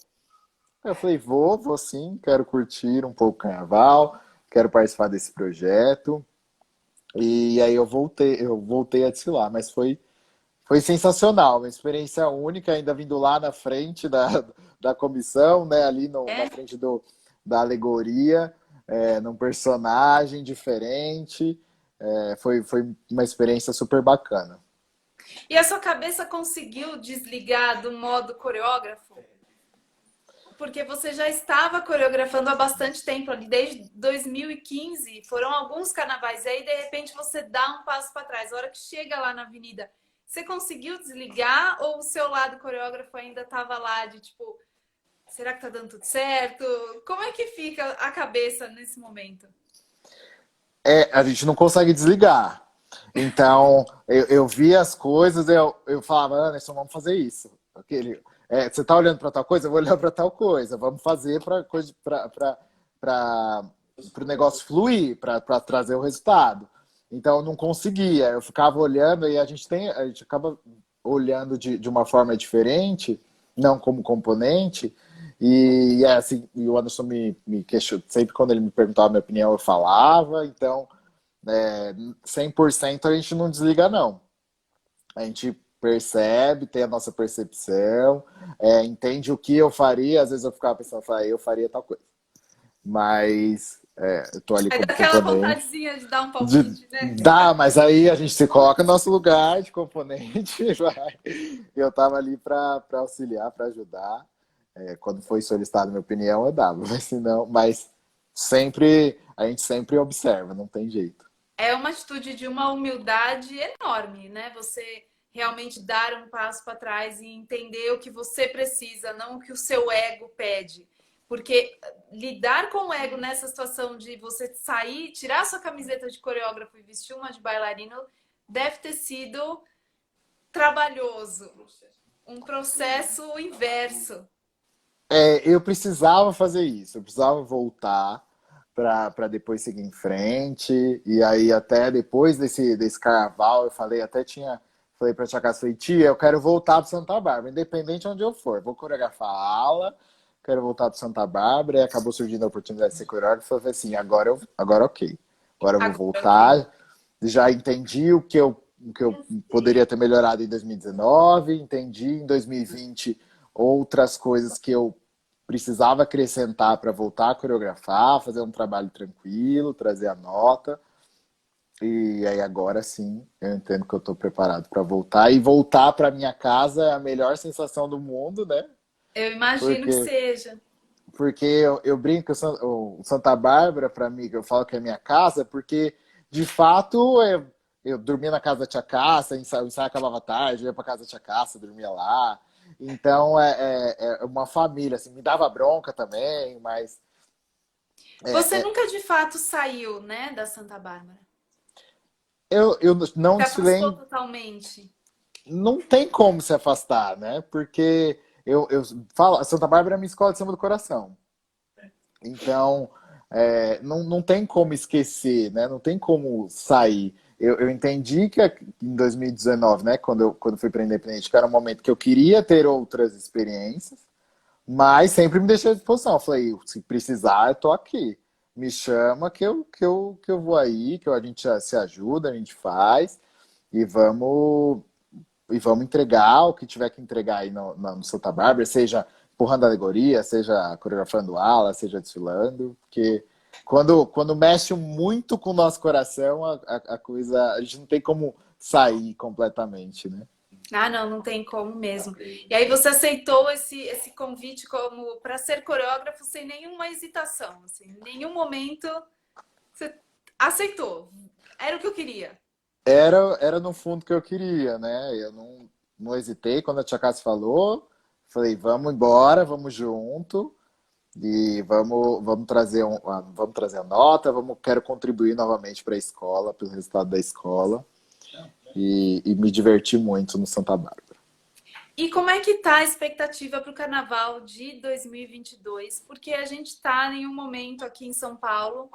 [SPEAKER 4] Eu falei, vou sim, quero curtir um pouco o carnaval, quero participar desse projeto. E aí eu voltei a desfilar, mas foi sensacional, uma experiência única, ainda vindo lá na frente da comissão, né, ali na frente da alegoria, num personagem diferente. Foi uma experiência super bacana.
[SPEAKER 2] E a sua cabeça conseguiu desligar do modo coreógrafo? Porque você já estava coreografando há bastante tempo, ali desde 2015, foram alguns carnavais, e aí de repente você dá um passo para trás. A hora que chega lá na avenida, você conseguiu desligar ou o seu lado coreógrafo ainda estava lá de tipo, será que tá dando tudo certo? Como é que fica a cabeça nesse momento?
[SPEAKER 4] A gente não consegue desligar. Então, eu vi as coisas, eu falava, Anderson, vamos fazer isso. Você tá olhando para tal coisa? Eu vou olhar para tal coisa. Vamos fazer para o negócio fluir, para trazer o resultado. Então, eu não conseguia. Eu ficava olhando e a gente acaba olhando de uma forma diferente, não como componente. E assim, e o Anderson me questionou. Sempre quando ele me perguntava a minha opinião, eu falava. Então, 100% a gente não desliga, não. A gente percebe, tem a nossa percepção, entende o que eu faria. Às vezes eu ficava pensando, eu faria tal coisa. Mas eu tô ali como
[SPEAKER 2] aquela
[SPEAKER 4] componente.
[SPEAKER 2] vontadezinha de dar um palpite, né?
[SPEAKER 4] Dá, mas aí a gente se coloca no nosso lugar de componente. Eu tava ali para auxiliar, para ajudar. Quando foi solicitada minha opinião, eu dava. Mas a gente sempre observa, não tem jeito.
[SPEAKER 2] É uma atitude de uma humildade enorme, né? Você realmente dar um passo para trás e entender o que você precisa, não o que o seu ego pede. Porque lidar com o ego nessa situação de você sair, tirar sua camiseta de coreógrafo e vestir uma de bailarino, deve ter sido trabalhoso. Um processo inverso.
[SPEAKER 4] Eu precisava fazer isso, eu precisava voltar para depois seguir em frente. E aí até depois desse carnaval, falei para a tia Cássia, falei, tia, eu quero voltar para Santa Bárbara, independente de onde eu for. Vou coreografar a ala, quero voltar para Santa Bárbara. E acabou surgindo a oportunidade de ser coreógrafo. Eu falei assim, agora ok. Agora eu vou voltar. Já entendi o que eu poderia ter melhorado em 2019, entendi em 2020 outras coisas que eu precisava acrescentar para voltar a coreografar, fazer um trabalho tranquilo, trazer a nota. E aí agora sim, eu entendo que eu estou preparado para voltar. E voltar para minha casa é a melhor sensação do mundo, né?
[SPEAKER 2] Eu imagino que seja.
[SPEAKER 4] Porque eu brinco, o Santa Bárbara, para mim, eu falo que é minha casa, porque de fato eu dormia na casa da tia Cássia, o ensaio acabava tarde, eu ia pra casa da tia Cássia, dormia lá. Então é uma família, assim, me dava bronca também, mas
[SPEAKER 2] Você
[SPEAKER 4] é, é,
[SPEAKER 2] nunca de fato saiu, né, da Santa Bárbara?
[SPEAKER 4] eu não
[SPEAKER 2] Se afastou
[SPEAKER 4] desfilei,
[SPEAKER 2] totalmente.
[SPEAKER 4] não tem como se afastar, né? Porque eu falo, a Santa Bárbara é a minha escola de samba do coração. Então, não tem como esquecer, né? Não tem como sair. Eu entendi que em 2019, né, quando fui para Independente, que era um momento que eu queria ter outras experiências, mas sempre me deixei à disposição. Eu falei, se precisar, eu tô aqui. Me chama que eu vou aí, a gente se ajuda, a gente faz e vamos entregar o que tiver que entregar aí no Santa Bárbara, seja empurrando a alegoria, seja coreografando ala, seja desfilando, porque quando mexe muito com o nosso coração, a coisa, a gente não tem como sair completamente, né?
[SPEAKER 2] Ah, não, não tem como mesmo. E aí você aceitou esse convite como para ser coreógrafo sem nenhuma hesitação, assim, em nenhum momento você aceitou. Era o que eu queria.
[SPEAKER 4] Era no fundo que eu queria, né? Eu não hesitei quando a Tia Cássia falou, falei, vamos embora, vamos junto. E vamos trazer vamos trazer a nota, quero contribuir novamente para a escola, pelo resultado da escola e me divertir muito no Santa Bárbara.
[SPEAKER 2] E como é que tá a expectativa para o Carnaval de 2022? Porque a gente está em um momento aqui em São Paulo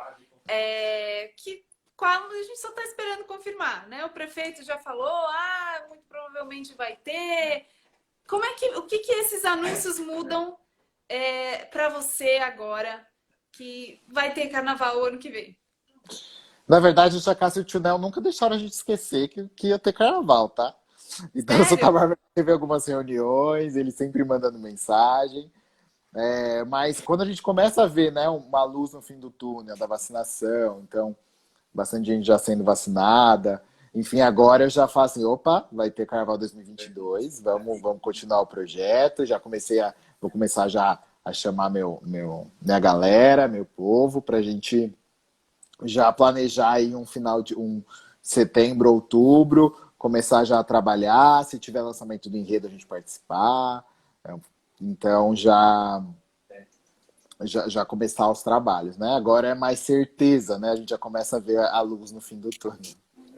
[SPEAKER 2] que a gente só está esperando confirmar, né? O prefeito já falou, muito provavelmente vai ter. O que esses anúncios mudam para você agora que vai ter Carnaval o ano que vem?
[SPEAKER 4] Na verdade, a Tia Cássia e o Tio Nel nunca deixaram a gente esquecer que ia ter carnaval, tá? Então, o Santa
[SPEAKER 2] Sério?
[SPEAKER 4] Bárbara teve algumas reuniões, ele sempre mandando mensagem. Mas quando a gente começa a ver, né, uma luz no fim do túnel da vacinação, então bastante gente já sendo vacinada. Enfim, agora eu já falo assim, opa, vai ter Carnaval 2022, vamos continuar o projeto. Vou começar já a chamar minha galera, meu povo, para a gente já planejar aí um final de um setembro, outubro, começar já a trabalhar. Se tiver lançamento do enredo, a gente participar. Então já começar os trabalhos, né? Agora é mais certeza, né? A gente já começa a ver a luz no fim do túnel.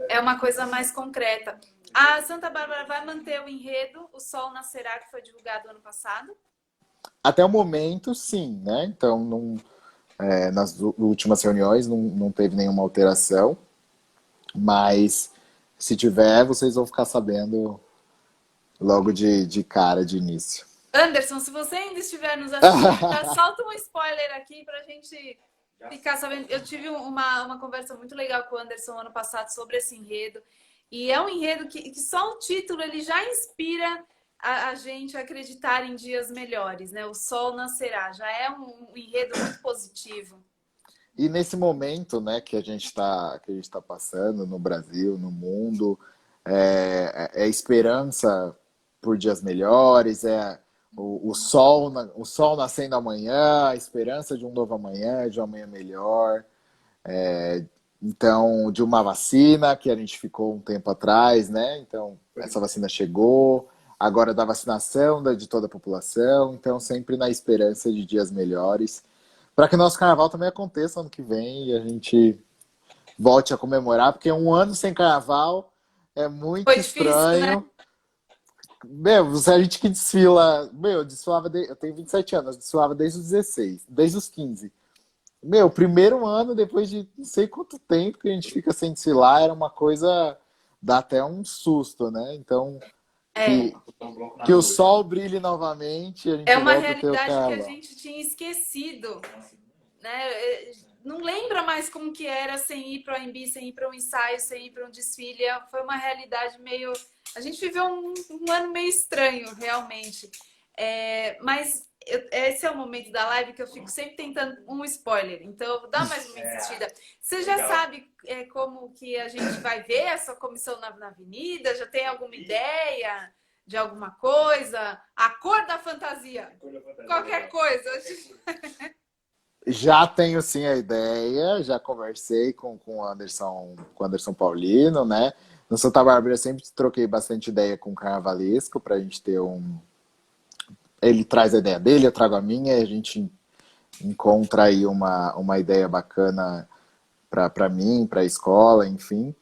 [SPEAKER 2] É uma coisa mais concreta. A Santa Bárbara vai manter o enredo O Sol Nascerá, que foi divulgado ano passado?
[SPEAKER 4] Até o momento, sim, né? Então, nas últimas reuniões não teve nenhuma alteração, mas se tiver, vocês vão ficar sabendo logo de cara, de início.
[SPEAKER 2] Anderson, se você ainda estiver nos assistindo, já solta um spoiler aqui para a gente ficar sabendo. Eu tive uma conversa muito legal com o Anderson ano passado sobre esse enredo. E é um enredo que só o título ele já inspira a gente a acreditar em dias melhores, né? O sol nascerá. Já é um enredo muito positivo.
[SPEAKER 4] E nesse momento, né, que a gente tá passando no Brasil, no mundo, é esperança por dias melhores, o sol nascendo amanhã, a esperança de um novo amanhã, de um amanhã melhor. Então, de uma vacina que a gente ficou um tempo atrás, né? Então, essa vacina chegou, agora da vacinação de toda a população, então sempre na esperança de dias melhores, para que nosso carnaval também aconteça ano que vem e a gente volte a comemorar, porque um ano sem carnaval é muito
[SPEAKER 2] Foi difícil, né?
[SPEAKER 4] estranho. Meu, a gente que desfila, eu desfilava, eu tenho 27 anos, eu desfilava desde os 16, desde os 15. Meu, primeiro ano, depois de não sei quanto tempo que a gente fica sem desfilar, era uma coisa, dá até um susto, né? Então,
[SPEAKER 2] É.
[SPEAKER 4] que o sol brilhe novamente, a gente
[SPEAKER 2] É uma
[SPEAKER 4] volta a ter o
[SPEAKER 2] realidade que a
[SPEAKER 4] carnaval.
[SPEAKER 2] gente tinha esquecido, né? Não lembra mais como que era sem ir para o AMB, sem ir para um ensaio, sem ir para um desfile. Foi uma realidade meio... A gente viveu um ano meio estranho, realmente. Mas esse é o momento da live que eu fico sempre tentando um spoiler. Então, eu vou dar mais uma insistida. Você já sabe como que a gente vai ver essa comissão na avenida? Já tem alguma ideia de alguma coisa? A cor da fantasia? Qualquer coisa.
[SPEAKER 4] Já tenho sim a ideia, já conversei com o Anderson Paulino, né? No Santa Bárbara eu sempre troquei bastante ideia com o Carnavalesco para a gente ter um. Ele traz a ideia dele, eu trago a minha, e a gente encontra aí uma ideia bacana para mim, para a escola, enfim.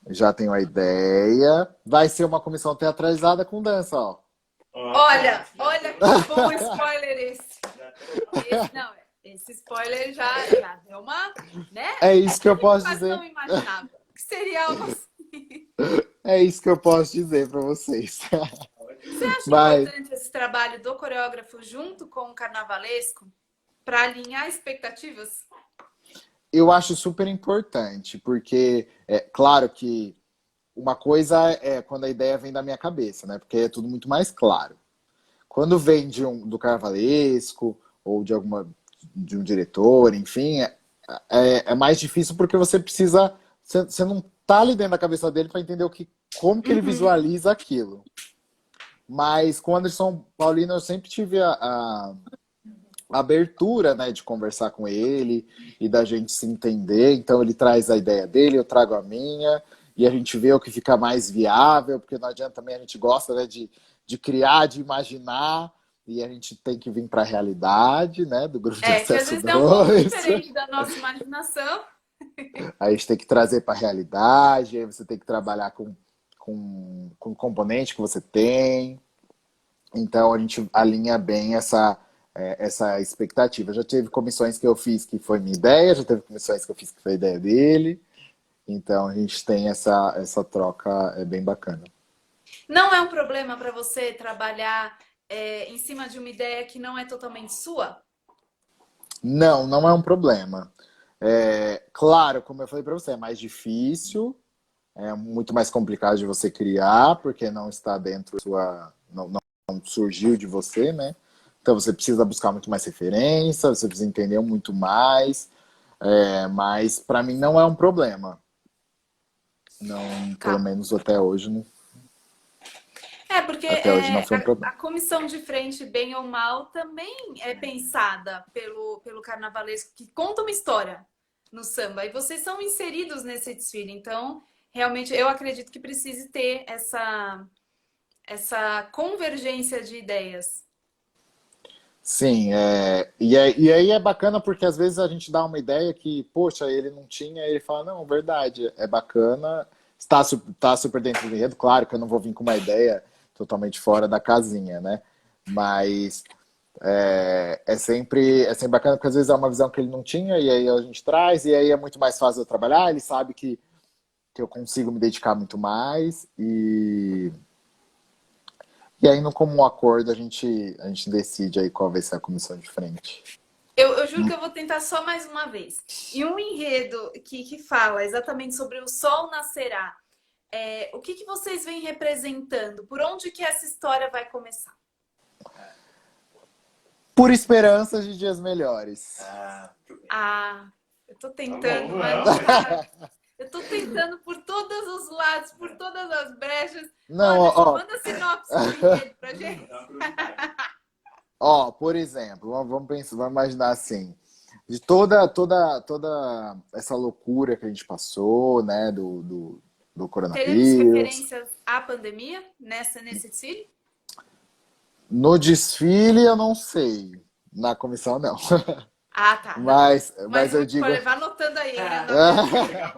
[SPEAKER 4] Já tenho a ideia. Vai ser uma comissão teatralizada com dança, ó.
[SPEAKER 2] Olha que bom spoiler esse. Não, esse spoiler já deu uma, né?
[SPEAKER 4] É isso que eu posso
[SPEAKER 2] Quase
[SPEAKER 4] dizer.
[SPEAKER 2] não imaginava que seria algo assim.
[SPEAKER 4] É isso que eu posso dizer para vocês.
[SPEAKER 2] Você acha
[SPEAKER 4] Mas
[SPEAKER 2] importante esse trabalho do coreógrafo junto com o carnavalesco para alinhar expectativas?
[SPEAKER 4] eu acho super importante, porque é claro que uma coisa é quando a ideia vem da minha cabeça, né? Porque é tudo muito mais claro. Quando vem do carnavalesco ou de um diretor, enfim, é mais difícil porque você precisa. Você não tá ali dentro da cabeça dele para entender como que ele visualiza aquilo. Mas com o Anderson Paulino eu sempre tive a abertura, né, de conversar com ele e da gente se entender. Então ele traz a ideia dele, eu trago a minha e a gente vê o que fica mais viável, porque não adianta também, a gente gosta, né, de criar, de imaginar, e a gente tem que vir para a realidade, né, do grupo de
[SPEAKER 2] Que às
[SPEAKER 4] acesso
[SPEAKER 2] vezes é um pouco
[SPEAKER 4] 2.
[SPEAKER 2] diferente da nossa imaginação.
[SPEAKER 4] Aí a gente tem que trazer para a realidade, aí você tem que trabalhar com o componente que você tem. Então a gente alinha bem essa expectativa. Já teve comissões que eu fiz que foi minha ideia, já teve comissões que eu fiz que foi a ideia dele. Então a gente tem essa troca, é bem bacana.
[SPEAKER 2] Não é um problema para você trabalhar em cima de uma ideia que não é totalmente sua?
[SPEAKER 4] Não, não é um problema. Claro, como eu falei para você, é mais difícil, é muito mais complicado de você criar, porque não está dentro da sua. Não surgiu de você, né? Então você precisa buscar muito mais referência, você precisa entender muito mais. Mas para mim não é um problema. Não, pelo
[SPEAKER 2] Tá.
[SPEAKER 4] menos até hoje,
[SPEAKER 2] Porque
[SPEAKER 4] até hoje não foi um
[SPEAKER 2] a
[SPEAKER 4] problema.
[SPEAKER 2] comissão de frente, bem ou mal, também é pensada pelo carnavalesco, que conta uma história no samba. E vocês são inseridos nesse desfile. Então, realmente, eu acredito que precise ter essa convergência de ideias.
[SPEAKER 4] Sim, e aí é bacana porque às vezes a gente dá uma ideia que, poxa, ele não tinha, e ele fala, não, verdade, é bacana, está super dentro do enredo, claro que eu não vou vir com uma ideia totalmente fora da casinha, né? Mas é sempre bacana porque às vezes é uma visão que ele não tinha, e aí a gente traz, e aí é muito mais fácil eu trabalhar, ele sabe que eu consigo me dedicar muito mais, e aí no comum acordo a gente decide aí qual vai ser a comissão de frente.
[SPEAKER 2] Eu juro que eu vou tentar só mais uma vez. E um enredo que fala exatamente sobre o sol nascerá. O que vocês vêm representando? Por onde que essa história vai começar?
[SPEAKER 4] Por esperanças de dias melhores.
[SPEAKER 2] Eu tô tentando, mas eu tô tentando por todos os lados, por todas as brechas.
[SPEAKER 4] Não,
[SPEAKER 2] Anderson,
[SPEAKER 4] ó,
[SPEAKER 2] manda sinopse do enredo pra gente.
[SPEAKER 4] por exemplo, vamos pensar, vamos imaginar assim, de toda essa loucura que a gente passou, né, do
[SPEAKER 2] Teremos
[SPEAKER 4] coronavírus.
[SPEAKER 2] referências à pandemia nesse desfile?
[SPEAKER 4] No desfile eu não sei, na comissão não.
[SPEAKER 2] Tá.
[SPEAKER 4] Mas eu digo.
[SPEAKER 2] Vai anotando aí, né?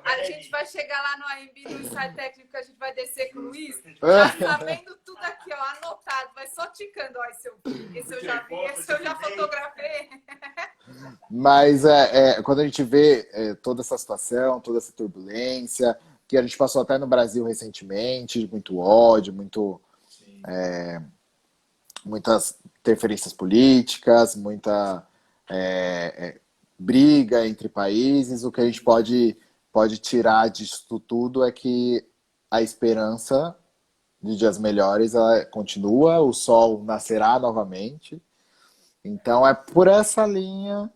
[SPEAKER 2] A gente vai chegar lá no AMB, no ensaio técnico, a gente vai descer com o Luiz, já sabendo tudo aqui, ó, anotado, vai só ticando, ó, esse eu já vi, esse eu já fotografei.
[SPEAKER 4] Mas quando a gente vê toda essa situação, toda essa turbulência, que a gente passou até no Brasil recentemente, muito ódio, muitas interferências políticas, muita briga entre países, o que a gente pode tirar disso tudo é que a esperança de dias melhores ela continua, o sol nascerá novamente. Então é por essa linha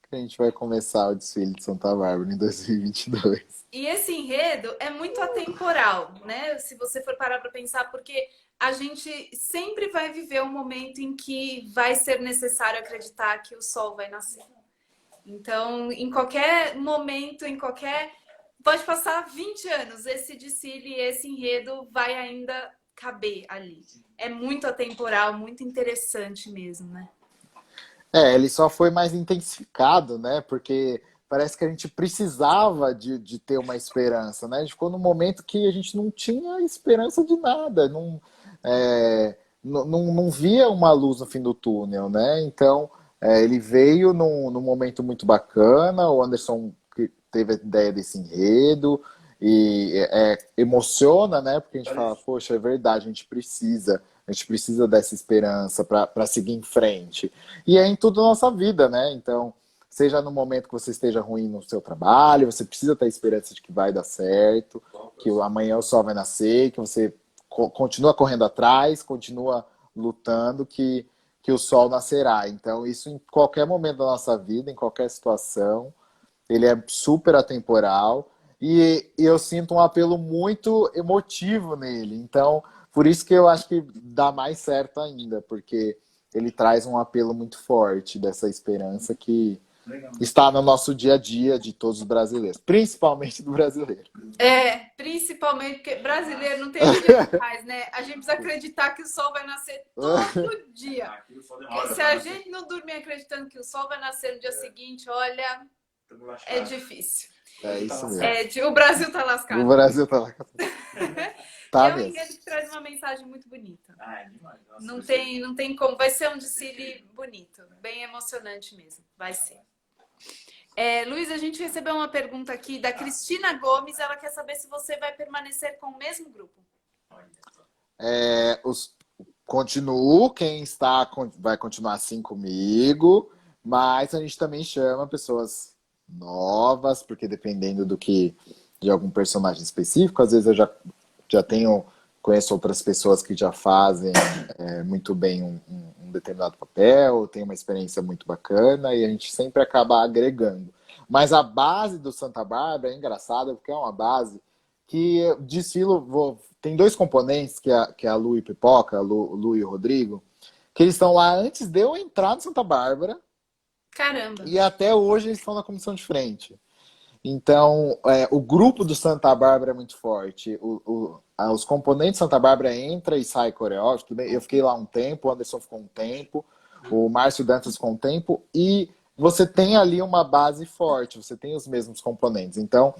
[SPEAKER 4] que a gente vai começar o desfile de Santa Bárbara em 2022.
[SPEAKER 2] E esse enredo é muito atemporal, né? Se você for parar para pensar, porque a gente sempre vai viver um momento em que vai ser necessário acreditar que o sol vai nascer. Então, em qualquer momento, pode passar 20 anos, esse desfile, esse enredo vai ainda caber ali. É muito atemporal, muito interessante mesmo, né?
[SPEAKER 4] Ele só foi mais intensificado, né? Porque parece que a gente precisava de ter uma esperança, né? A gente ficou num momento que a gente não tinha esperança de nada, não via uma luz no fim do túnel, né? Então, ele veio num momento muito bacana, o Anderson que teve a ideia desse enredo, e emociona, né? Porque a gente fala, poxa, é verdade, a gente precisa dessa esperança para seguir em frente. E é em tudo na nossa vida, né? Então, seja no momento que você esteja ruim no seu trabalho, você precisa ter a esperança de que vai dar certo, que amanhã o sol vai nascer, que você continua correndo atrás, continua lutando, que o sol nascerá. Então, isso em qualquer momento da nossa vida, em qualquer situação, ele é super atemporal e eu sinto um apelo muito emotivo nele. Então, por isso que eu acho que dá mais certo ainda, porque ele traz um apelo muito forte dessa esperança que
[SPEAKER 1] Legal.
[SPEAKER 4] está no nosso dia a dia de todos os brasileiros, principalmente do brasileiro.
[SPEAKER 2] Principalmente porque brasileiro não tem dia de paz, né? A gente precisa acreditar que o sol vai nascer todo dia.
[SPEAKER 1] Aqui o sol
[SPEAKER 2] Porque
[SPEAKER 1] demora
[SPEAKER 2] se
[SPEAKER 1] pra
[SPEAKER 2] a
[SPEAKER 1] nascer.
[SPEAKER 2] gente não dormir acreditando que o sol vai nascer no dia seguinte, olha,
[SPEAKER 1] Tamo lascado.
[SPEAKER 2] é difícil.
[SPEAKER 4] É isso mesmo.
[SPEAKER 2] O Brasil tá
[SPEAKER 4] O
[SPEAKER 2] lascado.
[SPEAKER 4] Brasil tá lá.
[SPEAKER 2] E
[SPEAKER 4] Tá
[SPEAKER 2] é um
[SPEAKER 4] mesmo.
[SPEAKER 2] enredo que traz uma mensagem muito bonita.
[SPEAKER 1] Ah, é demais. Nossa,
[SPEAKER 2] Não
[SPEAKER 1] vai ser-
[SPEAKER 2] tem como. Vai ser um desfile bonito, bem emocionante mesmo. Vai ser. Luiz, a gente recebeu uma pergunta aqui da Cristina Gomes. Ela quer saber se você vai permanecer com o mesmo grupo.
[SPEAKER 1] Olha só.
[SPEAKER 4] Continuo, quem está vai continuar assim comigo, mas a gente também chama pessoas novas, porque dependendo de algum personagem específico, às vezes eu já conheço outras pessoas que já fazem muito bem um determinado papel, tem uma experiência muito bacana e a gente sempre acaba agregando. Mas a base do Santa Bárbara é engraçada, porque é uma base que eu desfilo. Tem dois componentes, que é a Lu e Pipoca, a Lu e o Rodrigo, que eles estão lá antes de eu entrar no Santa Bárbara
[SPEAKER 2] Caramba!
[SPEAKER 4] e até hoje eles estão na comissão de frente. Então, o grupo do Santa Bárbara é muito forte. Os componentes Santa Bárbara entra e sai coreógrafo. Eu fiquei lá um tempo, o Anderson ficou um tempo, o Márcio Dantas ficou um tempo, e você tem ali uma base forte, você tem os mesmos componentes. Então,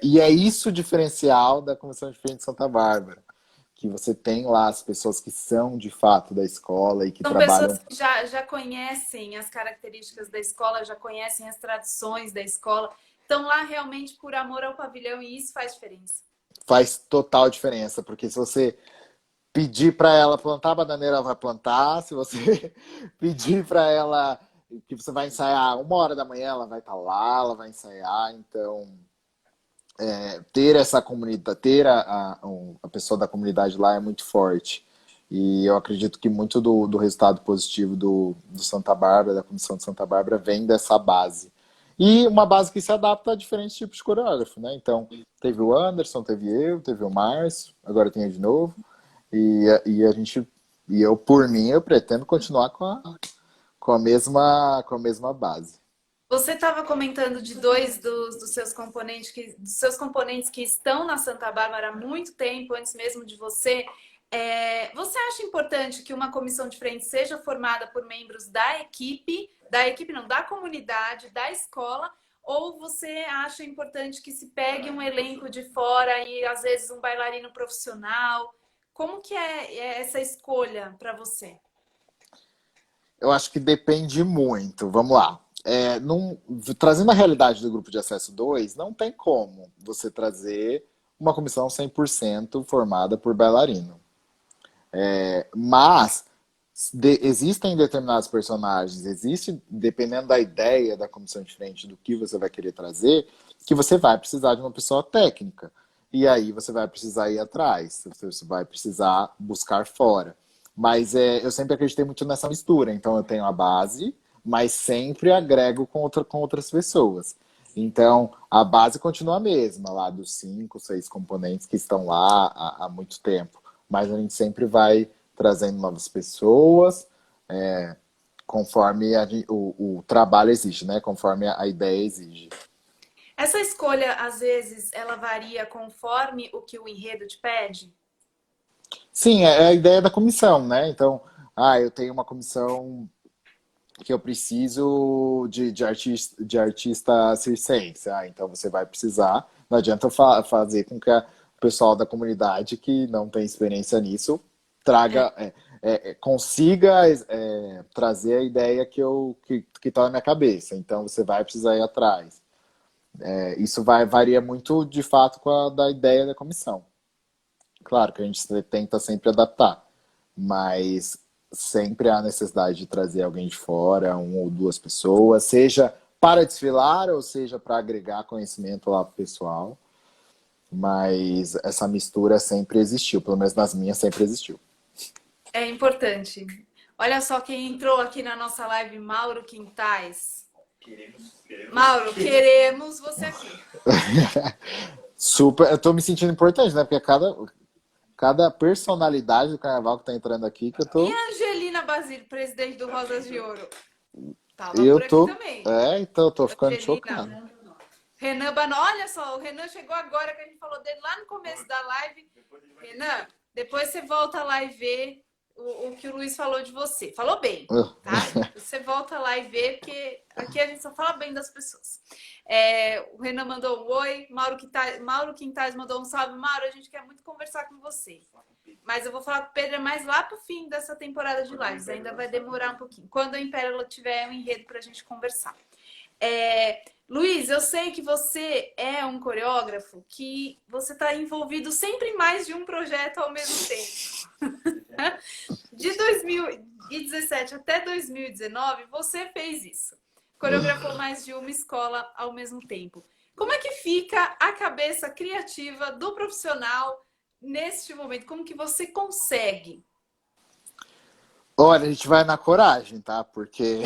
[SPEAKER 4] e é isso o diferencial da Comissão de Frente de Santa Bárbara, que você tem lá as pessoas que são de fato da escola e que
[SPEAKER 2] São
[SPEAKER 4] trabalham.
[SPEAKER 2] pessoas que já conhecem as características da escola, já conhecem as tradições da escola. Estão lá realmente por amor ao pavilhão e isso faz diferença.
[SPEAKER 4] Faz total diferença, porque se você pedir para ela plantar bananeira, ela vai plantar. Se você pedir para ela que você vai ensaiar 1 hora da manhã, ela vai estar lá, ela vai ensaiar. Então, ter essa comunidade, ter a pessoa da comunidade lá é muito forte. E eu acredito que muito do resultado positivo do Santa Bárbara, da Comissão de Santa Bárbara, vem dessa base. E uma base que se adapta a diferentes tipos de coreógrafo, né? Então, teve o Anderson, teve eu, teve o Márcio, agora tem eu de novo. E eu, por mim, eu pretendo continuar com a mesma base.
[SPEAKER 2] Você estava comentando de dois dos seus componentes que estão na Santa Bárbara há muito tempo, antes mesmo de você. Você acha importante que uma comissão de frente seja formada por membros da comunidade, da escola, ou você acha importante que se pegue um elenco de fora e às vezes um bailarino profissional? Como que é essa escolha para você?
[SPEAKER 4] Eu acho que depende muito. Vamos lá. Trazendo a realidade do grupo de acesso 2, não tem como você trazer uma comissão 100% formada por bailarino. Mas existem determinados personagens, dependendo da ideia da comissão de frente, do que você vai querer trazer, que você vai precisar de uma pessoa técnica. E aí você vai precisar ir atrás, você vai precisar buscar fora. Mas eu sempre acreditei muito nessa mistura. Então eu tenho a base, mas sempre agrego com outras pessoas. Então a base continua a mesma, lá dos 5, 6 componentes que estão lá há muito tempo. Mas a gente sempre vai trazendo novas pessoas, conforme o trabalho exige, né? Conforme a ideia exige.
[SPEAKER 2] Essa escolha, às vezes, ela varia conforme o que o enredo te pede?
[SPEAKER 4] Sim, é a ideia da comissão, né? Então, eu tenho uma comissão que eu preciso de artista circense. Então você vai precisar. Não adianta eu fazer com que o pessoal da comunidade que não tem experiência nisso traga, consiga trazer a ideia que tá na minha cabeça. Então você vai precisar ir atrás. Isso varia muito de fato da ideia da comissão. Claro que a gente tenta sempre adaptar, mas sempre há necessidade de trazer alguém de fora, 1 ou 2 pessoas, seja para desfilar ou seja para agregar conhecimento lá pro pessoal. Mas essa mistura sempre existiu, pelo menos nas minhas sempre existiu.
[SPEAKER 2] É importante. Olha só quem entrou aqui na nossa live, Mauro Quintais. Mauro, queremos você aqui.
[SPEAKER 4] Super, eu tô me sentindo importante, né? Porque cada personalidade do carnaval que tá entrando aqui que eu tô.
[SPEAKER 2] E a Angelina Basílio, presidente do Rosas de Ouro? Tava
[SPEAKER 4] Eu
[SPEAKER 2] por aqui
[SPEAKER 4] tô.
[SPEAKER 2] também.
[SPEAKER 4] Então eu tô ficando
[SPEAKER 2] Angelina.
[SPEAKER 4] chocado.
[SPEAKER 2] Renan Bano, olha só, o Renan chegou agora que a gente falou dele lá no começo da live. Renan, depois você volta lá e vê o que o Luiz falou de você. Falou bem, tá? Você volta lá e vê, porque aqui a gente só fala bem das pessoas. O Renan mandou um oi, Mauro Quintais mandou um salve. Mauro, a gente quer muito conversar com você. Mas eu vou falar com o Pedro mais lá pro fim dessa temporada de lives. Ainda vai demorar um pouquinho. Quando a Impérola tiver um enredo pra gente conversar. Luiz, eu sei que você é um coreógrafo que você está envolvido sempre em mais de um projeto ao mesmo tempo. De 2017 até 2019, você fez isso. Coreografou mais de uma escola ao mesmo tempo. Como é que fica a cabeça criativa do profissional neste momento? Como que você consegue?
[SPEAKER 4] Olha, a gente vai na coragem, tá? Porque.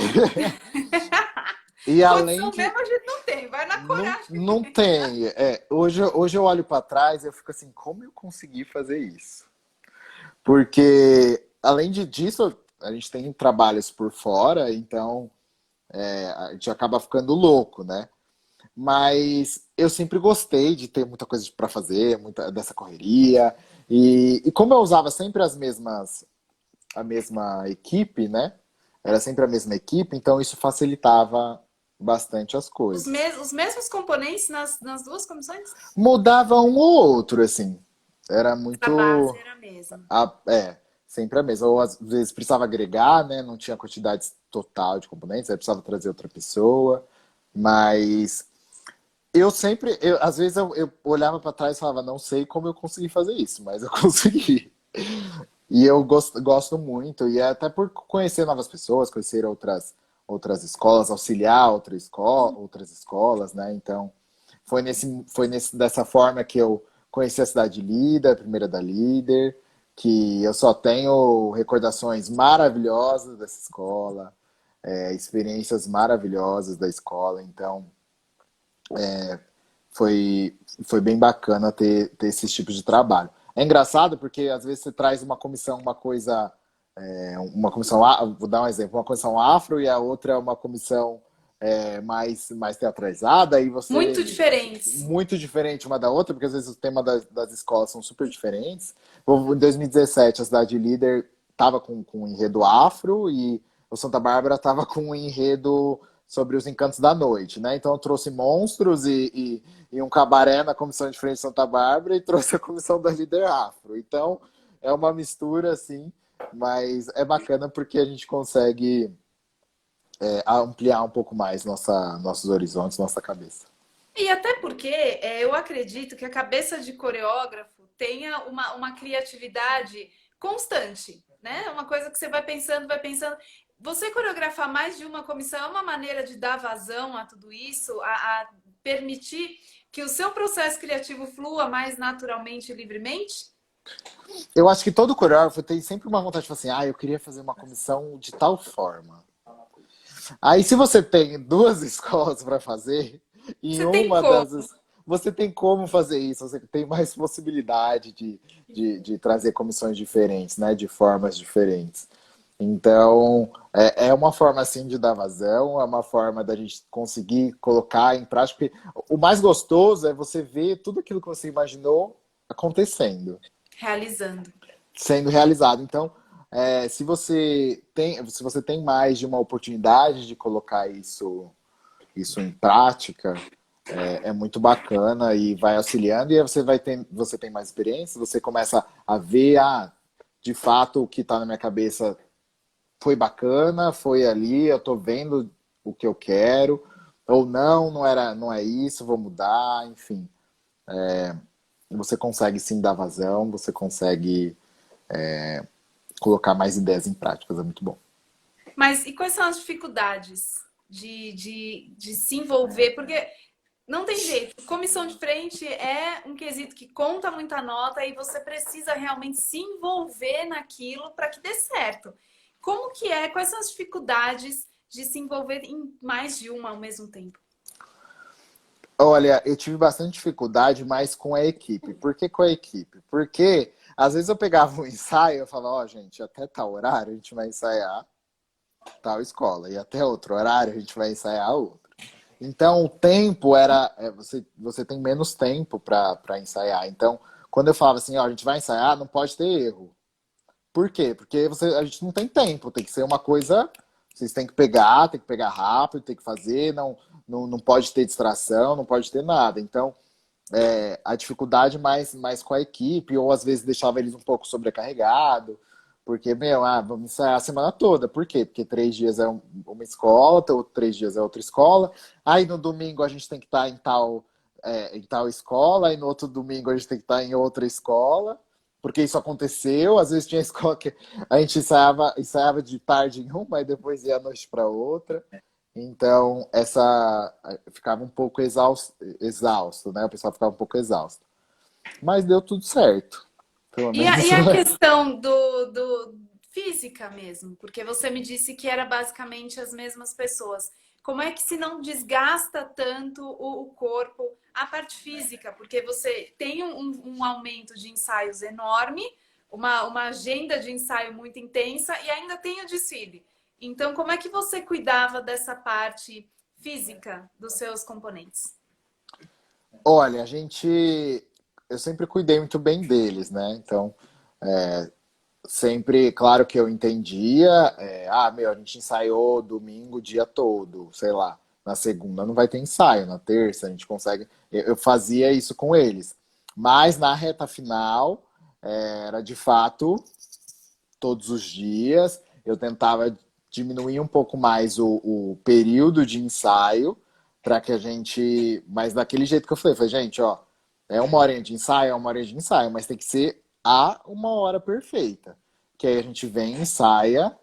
[SPEAKER 4] E além
[SPEAKER 2] Condição mesmo a gente não tem, vai na coragem.
[SPEAKER 4] Não tem. Hoje eu olho para trás e eu fico assim, como eu consegui fazer isso? Porque, além disso, a gente tem trabalhos por fora, então a gente acaba ficando louco, né? Mas eu sempre gostei de ter muita coisa para fazer, muita dessa correria. E como eu usava sempre a mesma equipe, né? Era sempre a mesma equipe, então isso facilitava bastante as coisas.
[SPEAKER 2] Os mesmos componentes nas duas comissões?
[SPEAKER 4] Mudava um ou outro, assim. Era muito.
[SPEAKER 2] A base era a mesma.
[SPEAKER 4] Sempre a mesma. Ou às vezes precisava agregar, né? Não tinha quantidade total de componentes, aí precisava trazer outra pessoa. Mas às vezes eu olhava para trás e falava, não sei como eu consegui fazer isso, mas eu consegui. E eu gosto muito, e até por conhecer novas pessoas, conhecer outras escolas, auxiliar outras escolas, né? Então, foi dessa forma que eu conheci a Cidade Líder, a primeira da Líder, que eu só tenho recordações maravilhosas dessa escola, experiências maravilhosas da escola, então foi bem bacana ter esses tipos de trabalho. É engraçado porque às vezes você traz uma comissão, uma comissão, vou dar um exemplo, uma comissão afro e a outra é uma comissão mais teatralizada e você...
[SPEAKER 2] Muito diferentes.
[SPEAKER 4] Muito diferente uma da outra, porque às vezes o tema das escolas são super diferentes. Em 2017, a Cidade Líder estava com um enredo afro e o Santa Bárbara estava com um enredo sobre os encantos da noite, né? Então eu trouxe monstros e um cabaré na comissão de frente de Santa Bárbara e trouxe a comissão da Líder Afro. Então é uma mistura, assim, mas é bacana porque a gente consegue ampliar um pouco mais nossos horizontes, nossa cabeça.
[SPEAKER 2] E até porque eu acredito que a cabeça de coreógrafo tenha uma criatividade constante, né? Uma coisa que você vai pensando, vai pensando. Você coreografar mais de uma comissão é uma maneira de dar vazão a tudo isso, a permitir que o seu processo criativo flua mais naturalmente e livremente?
[SPEAKER 4] Eu acho que todo coreógrafo tem sempre uma vontade de falar assim, eu queria fazer uma comissão de tal forma. Aí se você tem 2 escolas para fazer, você tem como fazer isso, você tem mais possibilidade de trazer comissões diferentes, né, de formas diferentes. Então, é uma forma, assim, de dar vazão, é uma forma da gente conseguir colocar em prática. Porque o mais gostoso é você ver tudo aquilo que você imaginou acontecendo,
[SPEAKER 2] Realizando.
[SPEAKER 4] sendo realizado. Então, se você tem mais de uma oportunidade de colocar isso em prática, é muito bacana e vai auxiliando, e aí você tem mais experiência, você começa a ver, de fato, o que está na minha cabeça foi bacana, foi ali, eu tô vendo o que eu quero, ou não, não é isso, vou mudar, enfim. Você consegue sim dar vazão, você consegue colocar mais ideias em práticas, é muito bom.
[SPEAKER 2] Mas e quais são as dificuldades de se envolver? Porque não tem jeito. Comissão de frente é um quesito que conta muita nota e você precisa realmente se envolver naquilo para que dê certo. Como que é? Quais são as dificuldades de se envolver em mais de uma ao mesmo tempo?
[SPEAKER 4] Olha, eu tive bastante dificuldade, mas com a equipe. Por que com a equipe? Porque às vezes eu pegava um ensaio e eu falava, ó, gente, até tal horário a gente vai ensaiar tal escola, e até outro horário a gente vai ensaiar outro. Então, o tempo você tem menos tempo para ensaiar. Então, quando eu falava assim, ó, a gente vai ensaiar, não pode ter erro. Por quê? Porque a gente não tem tempo, tem que ser uma coisa. Vocês têm que pegar rápido, tem que fazer, não pode ter distração, não pode ter nada. Então, a dificuldade mais com a equipe, ou às vezes deixava eles um pouco sobrecarregados, porque, vamos ensaiar a semana toda. Por quê? Porque 3 dias é uma escola, outros 3 dias é outra escola. Aí no domingo a gente tem que estar em tal escola, aí no outro domingo a gente tem que estar em outra escola, porque isso aconteceu. Às vezes tinha escola que a gente ensaiava de tarde em uma, e depois ia à noite para outra. Então, ficava um pouco exausto, né? O pessoal ficava um pouco exausto. Mas deu tudo certo. Pelo
[SPEAKER 2] E a,
[SPEAKER 4] menos.
[SPEAKER 2] e a questão do física mesmo? Porque você me disse que era basicamente as mesmas pessoas. Como é que se não desgasta tanto o corpo, a parte física? Porque você tem um aumento de ensaios enorme, uma agenda de ensaio muito intensa e ainda tem o desfile. Então, como é que você cuidava dessa parte física dos seus componentes?
[SPEAKER 4] Olha, eu sempre cuidei muito bem deles, né? Então, sempre, claro que eu entendia, a gente ensaiou domingo o dia todo, sei lá, na segunda não vai ter ensaio, na terça a gente consegue. Eu fazia isso com eles. Mas na reta final, era de fato todos os dias. Eu tentava diminuir um pouco mais o período de ensaio para que a gente. Mas daquele jeito que eu falei, gente, ó, é uma horinha de ensaio, é uma horinha de ensaio, mas tem que ser a uma hora perfeita. Que aí a gente vem, ensaia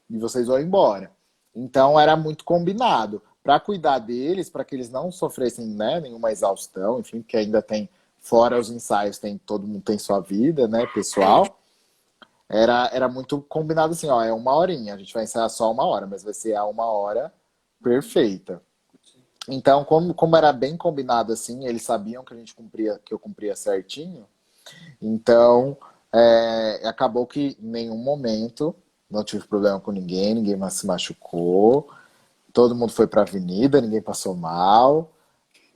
[SPEAKER 4] e vocês vão embora. Então era muito combinado. Para cuidar deles, para que eles não sofressem, né, nenhuma exaustão, enfim, porque ainda tem, fora os ensaios, todo mundo tem sua vida, né, pessoal. Era muito combinado assim, ó, é uma horinha, a gente vai ensaiar só uma hora, mas vai ser a uma hora perfeita. Então, como era bem combinado assim, eles sabiam que eu cumpria certinho, então acabou que em nenhum momento não tive problema com ninguém mais se machucou, todo mundo foi pra avenida, ninguém passou mal,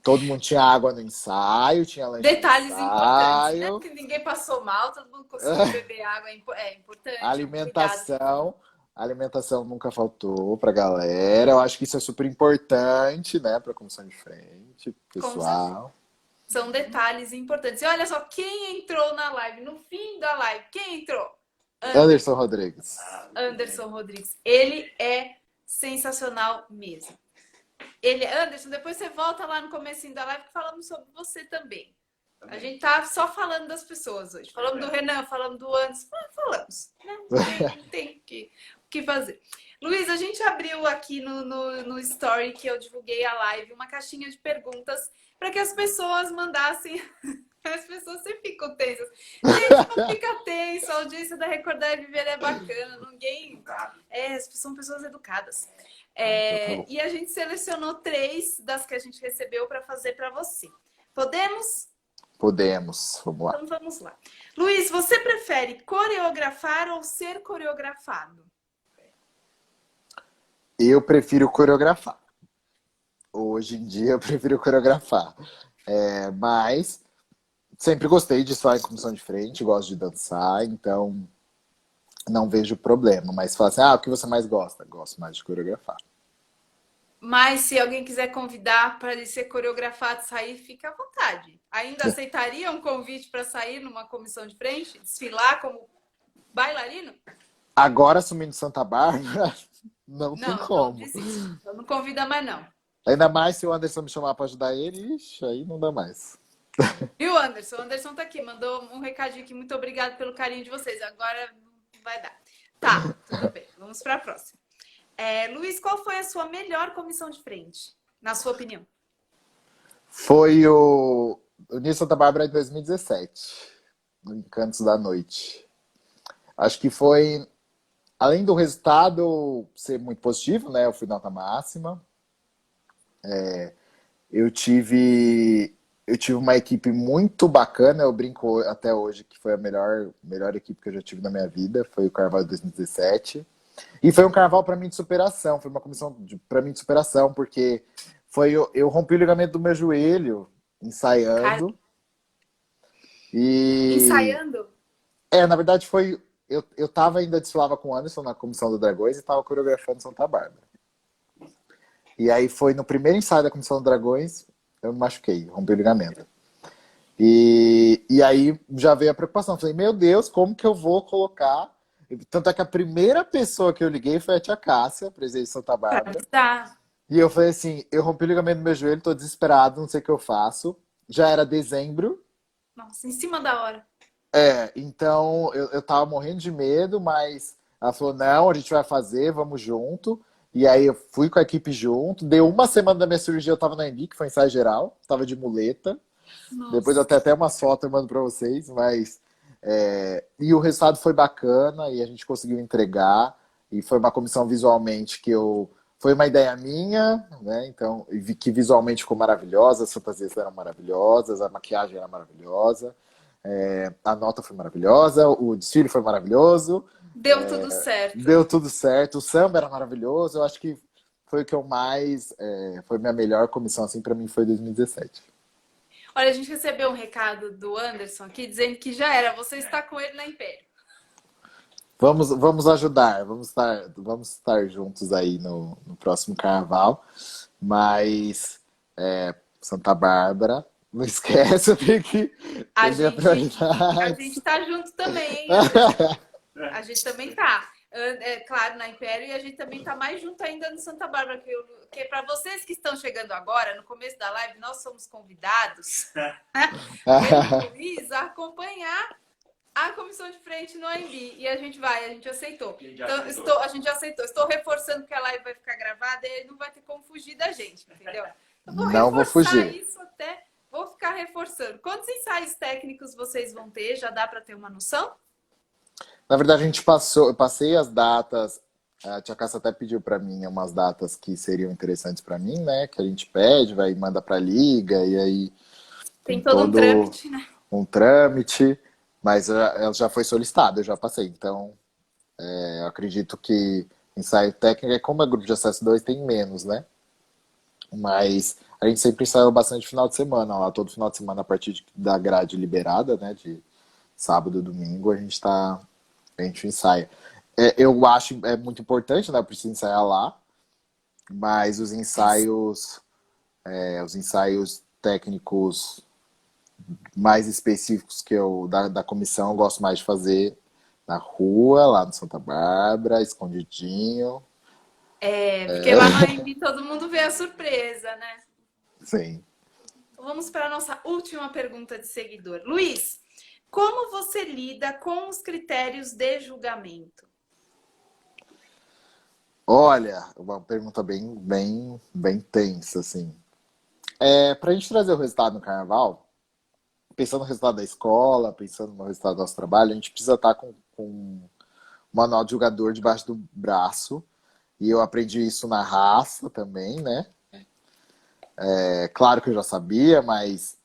[SPEAKER 4] todo mundo tinha água no ensaio, tinha lanche no
[SPEAKER 2] Detalhes importantes, né?
[SPEAKER 4] ensaio,
[SPEAKER 2] Porque ninguém passou mal, todo mundo conseguiu beber água, é importante.
[SPEAKER 4] alimentação. A alimentação nunca faltou pra galera. Eu acho que isso é super importante, né, pra comissão de frente, pessoal.
[SPEAKER 2] São detalhes importantes. E olha só, quem entrou na live, no fim da live, quem entrou?
[SPEAKER 4] Anderson Rodrigues.
[SPEAKER 2] Anderson Rodrigues. Ele é sensacional mesmo. Anderson, depois você volta lá no comecinho da live que falamos sobre você também. A gente tá só falando das pessoas hoje. Falamos do Renan, falamos do Anderson. Falamos, né? Não tem o que fazer. Luiz, a gente abriu aqui no story que eu divulguei a live uma caixinha de perguntas para que as pessoas mandassem. As pessoas sempre ficam tensas. Gente, não fica tenso. A audiência da Recordar e Viver é bacana. Ninguém. São pessoas educadas. E a gente selecionou 3 das que a gente recebeu para fazer para você. Podemos?
[SPEAKER 4] Podemos. Vamos lá.
[SPEAKER 2] Então vamos lá. Luiz, você prefere coreografar ou ser coreografado?
[SPEAKER 4] Eu prefiro coreografar. Hoje em dia eu prefiro coreografar. Mas sempre gostei de estar em comissão de frente, gosto de dançar, então não vejo problema. Mas fala assim, o que você mais gosta? Gosto mais de coreografar.
[SPEAKER 2] Mas se alguém quiser convidar para ele ser coreografado, sair, fica à vontade. Ainda aceitaria um convite para sair numa comissão de frente? Desfilar como bailarino?
[SPEAKER 4] Agora, assumindo Santa Bárbara, não tem
[SPEAKER 2] Não, então
[SPEAKER 4] como.
[SPEAKER 2] desiste. Então não convida mais, não.
[SPEAKER 4] Ainda mais se o Anderson me chamar para ajudar ele, ixi, aí não dá mais.
[SPEAKER 2] Viu, Anderson? O Anderson tá aqui, mandou um recadinho aqui. Muito obrigado pelo carinho de vocês. Agora não vai dar. Tá, tudo bem. Vamos para a próxima. Luiz, qual foi a sua melhor comissão de frente, na sua opinião?
[SPEAKER 4] Foi o Nisso Santa Bárbara de 2017, no Encantos da Noite. Acho que foi, além do resultado ser muito positivo, né? Eu fui nota máxima. Eu tive uma equipe muito bacana, eu brinco até hoje que foi a melhor equipe que eu já tive na minha vida, foi o Carnaval de 2017. E foi um carnaval para mim de superação, foi uma comissão para mim de superação, porque eu rompi o ligamento do meu joelho ensaiando.
[SPEAKER 2] Ensaiando?
[SPEAKER 4] Na verdade eu tava ainda desfilava com o Anderson na comissão do Dragões e tava coreografando Santa Bárbara. E aí foi no primeiro ensaio da comissão do Dragões, eu me machuquei, rompi o ligamento. E aí já veio a preocupação, falei, meu Deus, como que eu vou colocar... Tanto é que a primeira pessoa que eu liguei foi a tia Cássia, presidente de Santa Bárbara.
[SPEAKER 2] Tá.
[SPEAKER 4] E eu falei assim, eu rompi o ligamento do meu joelho, tô desesperado, não sei o que eu faço. Já era dezembro.
[SPEAKER 2] Nossa, em cima da hora.
[SPEAKER 4] Então eu tava morrendo de medo, mas ela falou, não, a gente vai fazer, vamos junto. E aí eu fui com a equipe junto. Deu uma semana da minha cirurgia, eu tava na EMB, que foi ensaio geral, tava de muleta.
[SPEAKER 2] Nossa.
[SPEAKER 4] Depois eu tenho até uma foto eu mando pra vocês, mas... E o resultado foi bacana e a gente conseguiu entregar. E foi uma comissão visualmente foi uma ideia minha, né? Então, que visualmente ficou maravilhosa, as fantasias eram maravilhosas, a maquiagem era maravilhosa, a nota foi maravilhosa, o desfile foi maravilhoso.
[SPEAKER 2] Deu tudo certo.
[SPEAKER 4] Deu tudo certo, o samba era maravilhoso. Eu acho que foi o que eu mais... foi minha melhor comissão, assim, pra mim foi 2017.
[SPEAKER 2] Olha, a gente recebeu um recado do Anderson aqui dizendo que já era, você está com ele na Império.
[SPEAKER 4] Vamos ajudar, vamos estar juntos aí no próximo carnaval. Mas Santa Bárbara, não esquece, eu tenho que ter minha prioridade.
[SPEAKER 2] A gente tá junto também, hein? A gente também tá. Claro, na Império, e a gente também tá mais junto ainda no Santa Bárbara, porque para vocês que estão chegando agora, no começo da live, nós somos convidados pelo Luiz a acompanhar a comissão de frente no AMB. E a gente aceitou. A gente já aceitou. Estou reforçando que a live vai ficar gravada e ele não vai ter como fugir da gente, entendeu? Eu
[SPEAKER 4] vou fugir.
[SPEAKER 2] Isso até, vou ficar reforçando. Quantos ensaios técnicos vocês vão ter? Já dá para ter uma noção?
[SPEAKER 4] Na verdade, eu passei as datas, a tia Cássia até pediu para mim umas datas que seriam interessantes para mim, né? Que a gente pede, vai e manda para a liga, e aí...
[SPEAKER 2] Tem todo um trâmite, né?
[SPEAKER 4] Um trâmite, mas ela já foi solicitada, eu já passei. Então, eu acredito que ensaio técnico, como é grupo de acesso 2, tem menos, né? Mas a gente sempre ensaiou bastante final de semana, lá todo final de semana a partir da grade liberada, né? De sábado e domingo, a gente ensaia. Eu acho muito importante, né? Eu preciso ensaiar lá, mas os ensaios técnicos mais específicos que da comissão, eu gosto mais de fazer na rua, lá no Santa Bárbara, escondidinho.
[SPEAKER 2] Porque lá no AMB todo mundo vê a surpresa, né?
[SPEAKER 4] Sim.
[SPEAKER 2] Então vamos para a nossa última pergunta de seguidor. Luiz, como você lida com os critérios de julgamento?
[SPEAKER 4] Olha, uma pergunta bem tensa, assim. Pra gente trazer o resultado no carnaval, pensando no resultado da escola, pensando no resultado do nosso trabalho, a gente precisa estar com um manual de julgador debaixo do braço. E eu aprendi isso na raça também, né? Claro que eu já sabia, mas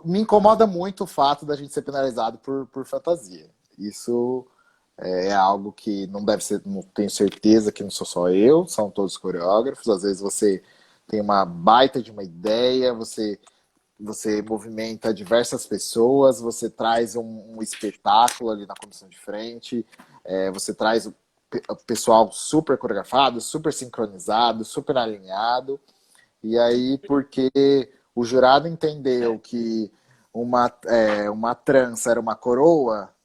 [SPEAKER 4] me incomoda muito o fato da gente ser penalizado por fantasia. Isso É algo que não deve ser, não tenho certeza que não sou só eu, são todos coreógrafos. Às vezes você tem uma baita de uma ideia, você movimenta diversas pessoas, você traz um espetáculo ali na comissão de frente, você traz o pessoal super coreografado, super sincronizado, super alinhado. E aí, porque o jurado entendeu que uma trança era uma coroa,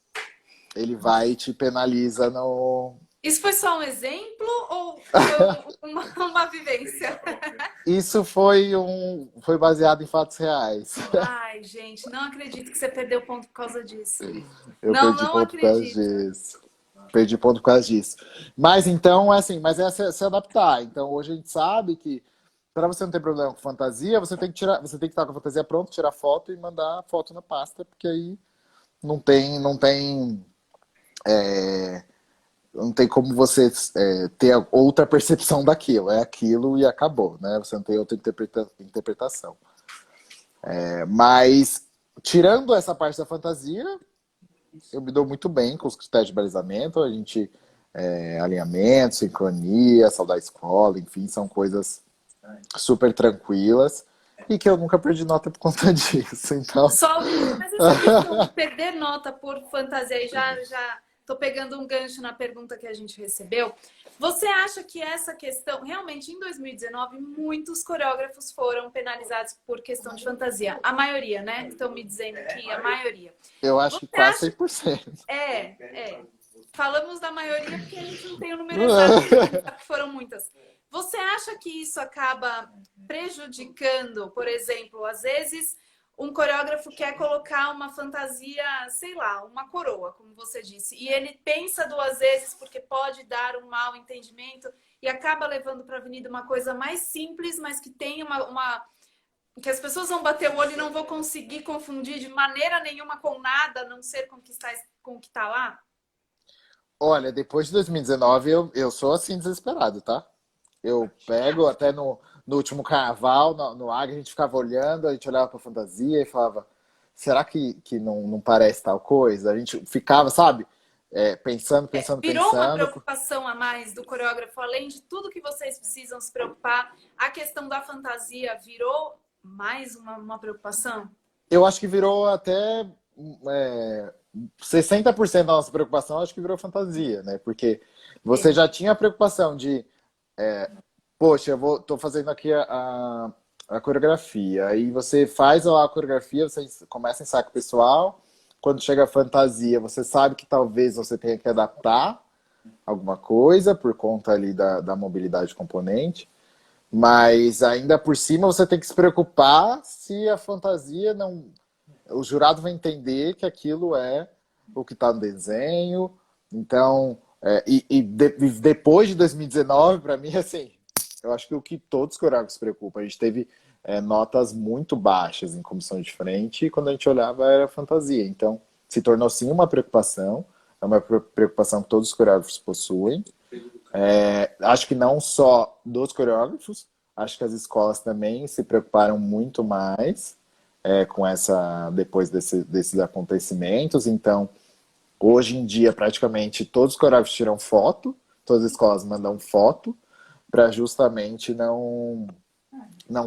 [SPEAKER 4] ele vai e te penaliza no.
[SPEAKER 2] Isso foi só um exemplo ou foi uma vivência?
[SPEAKER 4] Isso foi baseado em fatos reais.
[SPEAKER 2] Ai, gente, não acredito que você perdeu ponto por causa disso.
[SPEAKER 4] Eu
[SPEAKER 2] Não,
[SPEAKER 4] perdi
[SPEAKER 2] não
[SPEAKER 4] ponto por causa
[SPEAKER 2] acredito.
[SPEAKER 4] disso. Perdi ponto por causa disso. Mas então, assim, mas é se adaptar. Então, hoje a gente sabe que para você não ter problema com fantasia, você tem que estar com a fantasia pronta, tirar foto e mandar a foto na pasta, porque aí não tem como você ter outra percepção daquilo. É aquilo e acabou, né? Você não tem outra interpretação. Mas, tirando essa parte da fantasia, eu me dou muito bem com os critérios de balizamento. A gente, alinhamento, sincronia, saudar a escola, enfim, são coisas super tranquilas e que eu nunca perdi nota por conta disso. Então,
[SPEAKER 2] Mas essa questão de perder nota por fantasia, e já tô pegando um gancho na pergunta que a gente recebeu. Você acha que essa questão, realmente em 2019, muitos coreógrafos foram penalizados por questão de fantasia? A maioria, né? Estão me dizendo aqui, a maioria.
[SPEAKER 4] eu acho que quase 100%.
[SPEAKER 2] Falamos da maioria porque a gente não tem o número exato, sabe que foram muitas. Você acha que isso acaba prejudicando, por exemplo, às vezes um coreógrafo quer colocar uma fantasia, sei lá, uma coroa, como você disse, e ele pensa duas vezes porque pode dar um mau entendimento e acaba levando para a avenida uma coisa mais simples, mas que tem que as pessoas vão bater o olho e não vão conseguir confundir de maneira nenhuma com nada, a não ser com o que está lá?
[SPEAKER 4] Olha, depois de 2019, eu sou assim desesperado, tá? Eu pego até no último carnaval, no Águia, a gente ficava olhando, a gente olhava pra fantasia e falava, será que não parece tal coisa? A gente ficava, sabe, pensando.
[SPEAKER 2] Virou uma preocupação a mais do coreógrafo, além de tudo que vocês precisam se preocupar, a questão da fantasia virou mais uma preocupação?
[SPEAKER 4] Eu acho que virou até 60% da nossa preocupação, acho que virou fantasia, né? Porque você já tinha a preocupação de poxa, tô fazendo aqui a coreografia. Aí você faz lá a coreografia, você começa a ensaiar com o pessoal. Quando chega a fantasia, você sabe que talvez você tenha que adaptar alguma coisa por conta ali da mobilidade componente. Mas ainda por cima você tem que se preocupar se a fantasia não. O jurado vai entender que aquilo é o que está no desenho. Então, depois de 2019, para mim, assim, eu acho que o que todos os coreógrafos se preocupam, a gente teve notas muito baixas em comissão de frente e quando a gente olhava era fantasia. Então, se tornou sim uma preocupação, é uma preocupação que todos os coreógrafos possuem. Acho que não só dos coreógrafos, acho que as escolas também se preocuparam muito mais com depois desses acontecimentos. Então, hoje em dia, praticamente todos os coreógrafos tiram foto, todas as escolas mandam foto, para justamente não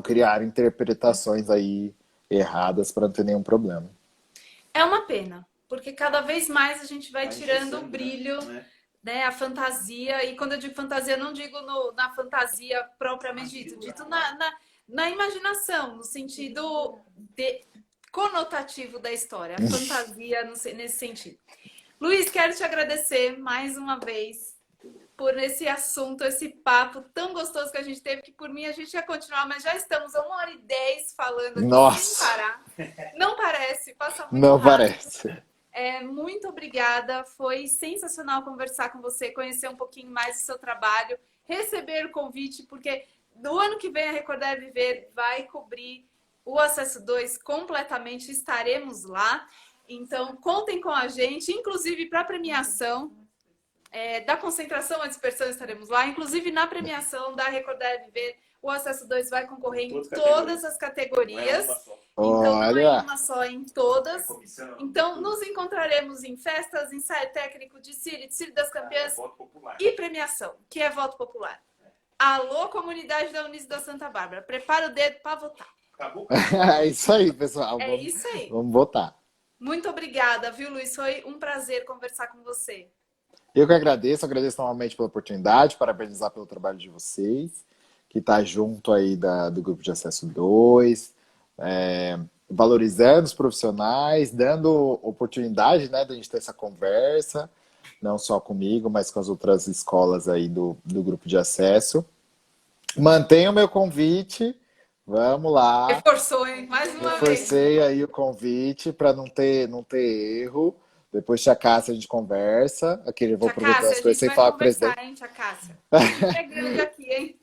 [SPEAKER 4] criar interpretações aí erradas para não ter nenhum problema.
[SPEAKER 2] É uma pena, porque cada vez mais a gente vai tirando o brilho, né, a fantasia, e quando eu digo fantasia, eu não digo na fantasia propriamente dito na imaginação, no sentido conotativo da história, a fantasia nesse sentido. Luiz, quero te agradecer mais uma vez por esse assunto, esse papo tão gostoso que a gente teve, que por mim a gente ia continuar, mas já estamos a 1h10 falando aqui.
[SPEAKER 4] Nossa.
[SPEAKER 2] Sem parar. Não parece, passa muito
[SPEAKER 4] Não
[SPEAKER 2] rápido.
[SPEAKER 4] parece.
[SPEAKER 2] Muito obrigada, foi sensacional conversar com você, conhecer um pouquinho mais do seu trabalho, receber o convite, porque no ano que vem a Recordar Viver vai cobrir o Acesso 2 completamente, estaremos lá. Então, contem com a gente, inclusive para premiação. da concentração à dispersão estaremos lá. Inclusive, na premiação da Recordar é Viver, o Acesso 2 vai concorrer em todas as categorias. Então, não é uma só, em todas. Então, nos encontraremos em festas, ensaio técnico de Círio das Campeãs e premiação, que é voto popular. Alô, comunidade da Unis da Santa Bárbara, prepara o dedo para votar.
[SPEAKER 1] Acabou?
[SPEAKER 4] É isso aí, pessoal.
[SPEAKER 2] É isso aí.
[SPEAKER 4] Vamos votar.
[SPEAKER 2] Muito obrigada, viu, Luiz? Foi um prazer conversar com você.
[SPEAKER 4] Eu que agradeço novamente pela oportunidade, parabenizar pelo trabalho de vocês, que está junto aí do Grupo de Acesso 2, valorizando os profissionais, dando oportunidade, né, de a gente ter essa conversa, não só comigo, mas com as outras escolas aí do Grupo de Acesso. Mantenha o meu convite, vamos lá.
[SPEAKER 2] Reforçou, hein? Mais uma vez.
[SPEAKER 4] Reforcei aí o convite para não ter erro. Depois, tia Cássia, a gente conversa. Aqui eu vou aproveitar as coisas sem falar com o presidente.
[SPEAKER 2] Hein, tia Cássia? É grande aqui, hein?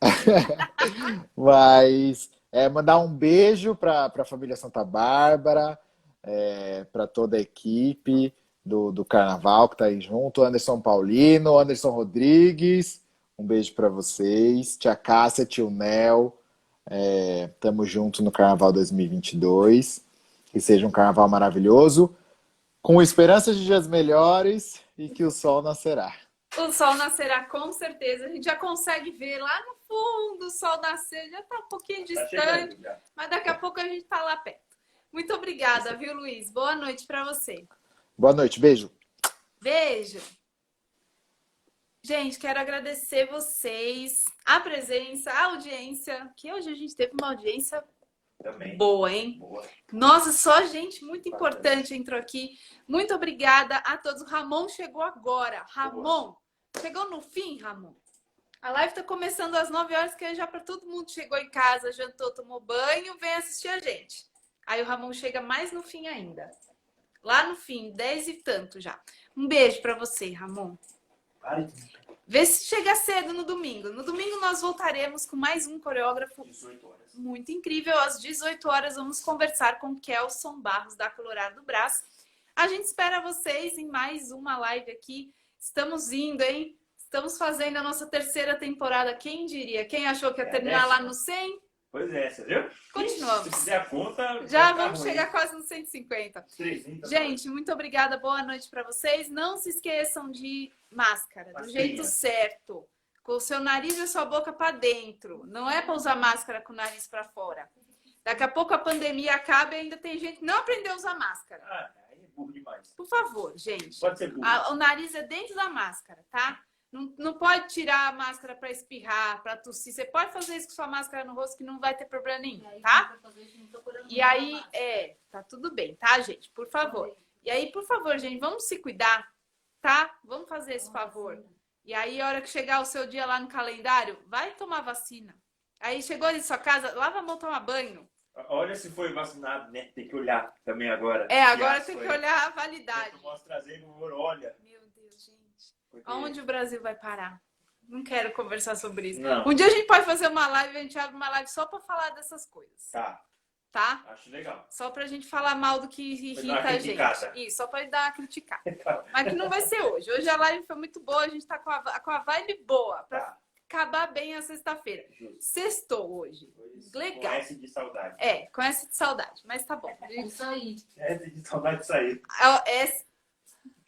[SPEAKER 4] Mas mandar um beijo para a família Santa Bárbara, para toda a equipe do Carnaval que está aí junto. Anderson Paulino, Anderson Rodrigues, um beijo para vocês. Tia Cássia, tio Nel, tamo junto no Carnaval 2022. Que seja um carnaval maravilhoso, com esperanças de dias melhores e que o sol nascerá.
[SPEAKER 2] O sol nascerá com certeza. A gente já consegue ver lá no fundo o sol nascer. Já está um pouquinho distante, mas daqui a pouco a gente está lá perto. Muito obrigada, viu, Luiz? Boa noite para você.
[SPEAKER 4] Boa noite, beijo.
[SPEAKER 2] Beijo. Gente, quero agradecer vocês, a presença, a audiência, que hoje a gente teve uma audiência
[SPEAKER 1] também
[SPEAKER 2] boa, hein?
[SPEAKER 1] Boa.
[SPEAKER 2] Nossa, só gente muito importante entrou aqui. Muito obrigada a todos. O Ramon chegou agora. Ramon, chegou no fim, Ramon? A live está começando às 9 horas, que já para todo mundo chegou em casa, jantou, tomou banho, vem assistir a gente. Aí o Ramon chega mais no fim ainda. Lá no fim, 10 e tanto já. Um beijo para você, Ramon. Vê se chega cedo no domingo. No domingo nós voltaremos com mais um coreógrafo
[SPEAKER 1] 18 horas.
[SPEAKER 2] Muito incrível. Às 18 horas vamos conversar com Kelson Barros, da Colorado do Brás. A gente espera vocês em mais uma live aqui. Estamos indo, hein? Estamos fazendo a nossa terceira temporada. Quem diria? Quem achou que ia terminar lá no 100?
[SPEAKER 1] Pois é, você viu?
[SPEAKER 2] Continuamos.
[SPEAKER 1] Se fizer a conta...
[SPEAKER 2] Já vamos chegar quase nos 150.
[SPEAKER 1] 300.
[SPEAKER 2] Gente, muito obrigada. Boa noite para vocês. Não se esqueçam de máscara, do jeito certo. Com o seu nariz e a sua boca para dentro. Não é para usar máscara com o nariz para fora. Daqui a pouco a pandemia acaba e ainda tem gente que não aprendeu a usar máscara.
[SPEAKER 1] Aí é burro demais.
[SPEAKER 2] Por favor, gente.
[SPEAKER 1] Pode ser burro.
[SPEAKER 2] O nariz é dentro da máscara, tá? Não pode tirar a máscara para espirrar, para tossir. Você pode fazer isso com sua máscara no rosto que não vai ter problema nenhum, tá? E aí, tá tudo bem, tá, gente? Por favor. E aí, por favor, gente, vamos se cuidar, tá? Vamos fazer esse favor. E aí, a hora que chegar o seu dia lá no calendário, vai tomar vacina. Aí, chegou ali na sua casa, lava a mão, toma banho.
[SPEAKER 1] Olha se foi vacinado, né? Tem que olhar também agora.
[SPEAKER 2] Agora tem que olhar a validade.
[SPEAKER 1] Olha.
[SPEAKER 2] Meu Deus, gente. Aonde o Brasil vai parar? Não quero conversar sobre isso.
[SPEAKER 1] Não.
[SPEAKER 2] Um dia a gente pode fazer uma live, a gente abre uma live só para falar dessas coisas. Tá?
[SPEAKER 1] Acho legal.
[SPEAKER 2] Só pra gente falar mal do que irrita a gente. Isso, só pra dar uma criticada. Mas que não vai ser hoje. Hoje a live foi muito boa, a gente tá com a vibe boa pra acabar bem a sexta-feira. Sextou hoje. Legal.
[SPEAKER 1] Com S de saudade.
[SPEAKER 2] Com S de saudade, mas tá bom.
[SPEAKER 3] Isso aí.
[SPEAKER 1] S de saudade de sair.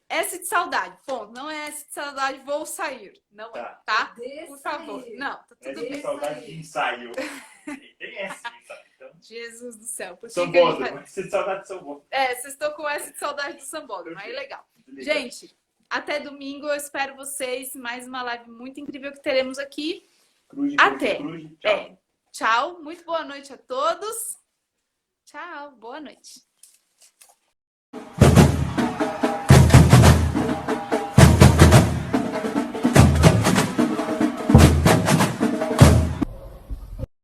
[SPEAKER 2] S de saudade, ponto. Não é S de saudade, vou sair. Não é, tá? Por favor. Não, tá tudo
[SPEAKER 1] S
[SPEAKER 2] bem.
[SPEAKER 1] de saudade de ensaio. Tem S de ensaio. Então...
[SPEAKER 2] Jesus do céu. Por que
[SPEAKER 1] Sambódromo. S de saudade de Sambódromo.
[SPEAKER 2] vocês estão com S de saudade do Sambódromo. Aí legal. Gente, até domingo. Eu espero vocês. Mais uma live muito incrível que teremos aqui. Até.
[SPEAKER 1] Tchau.
[SPEAKER 2] Tchau. Muito boa noite a todos. Tchau. Boa noite.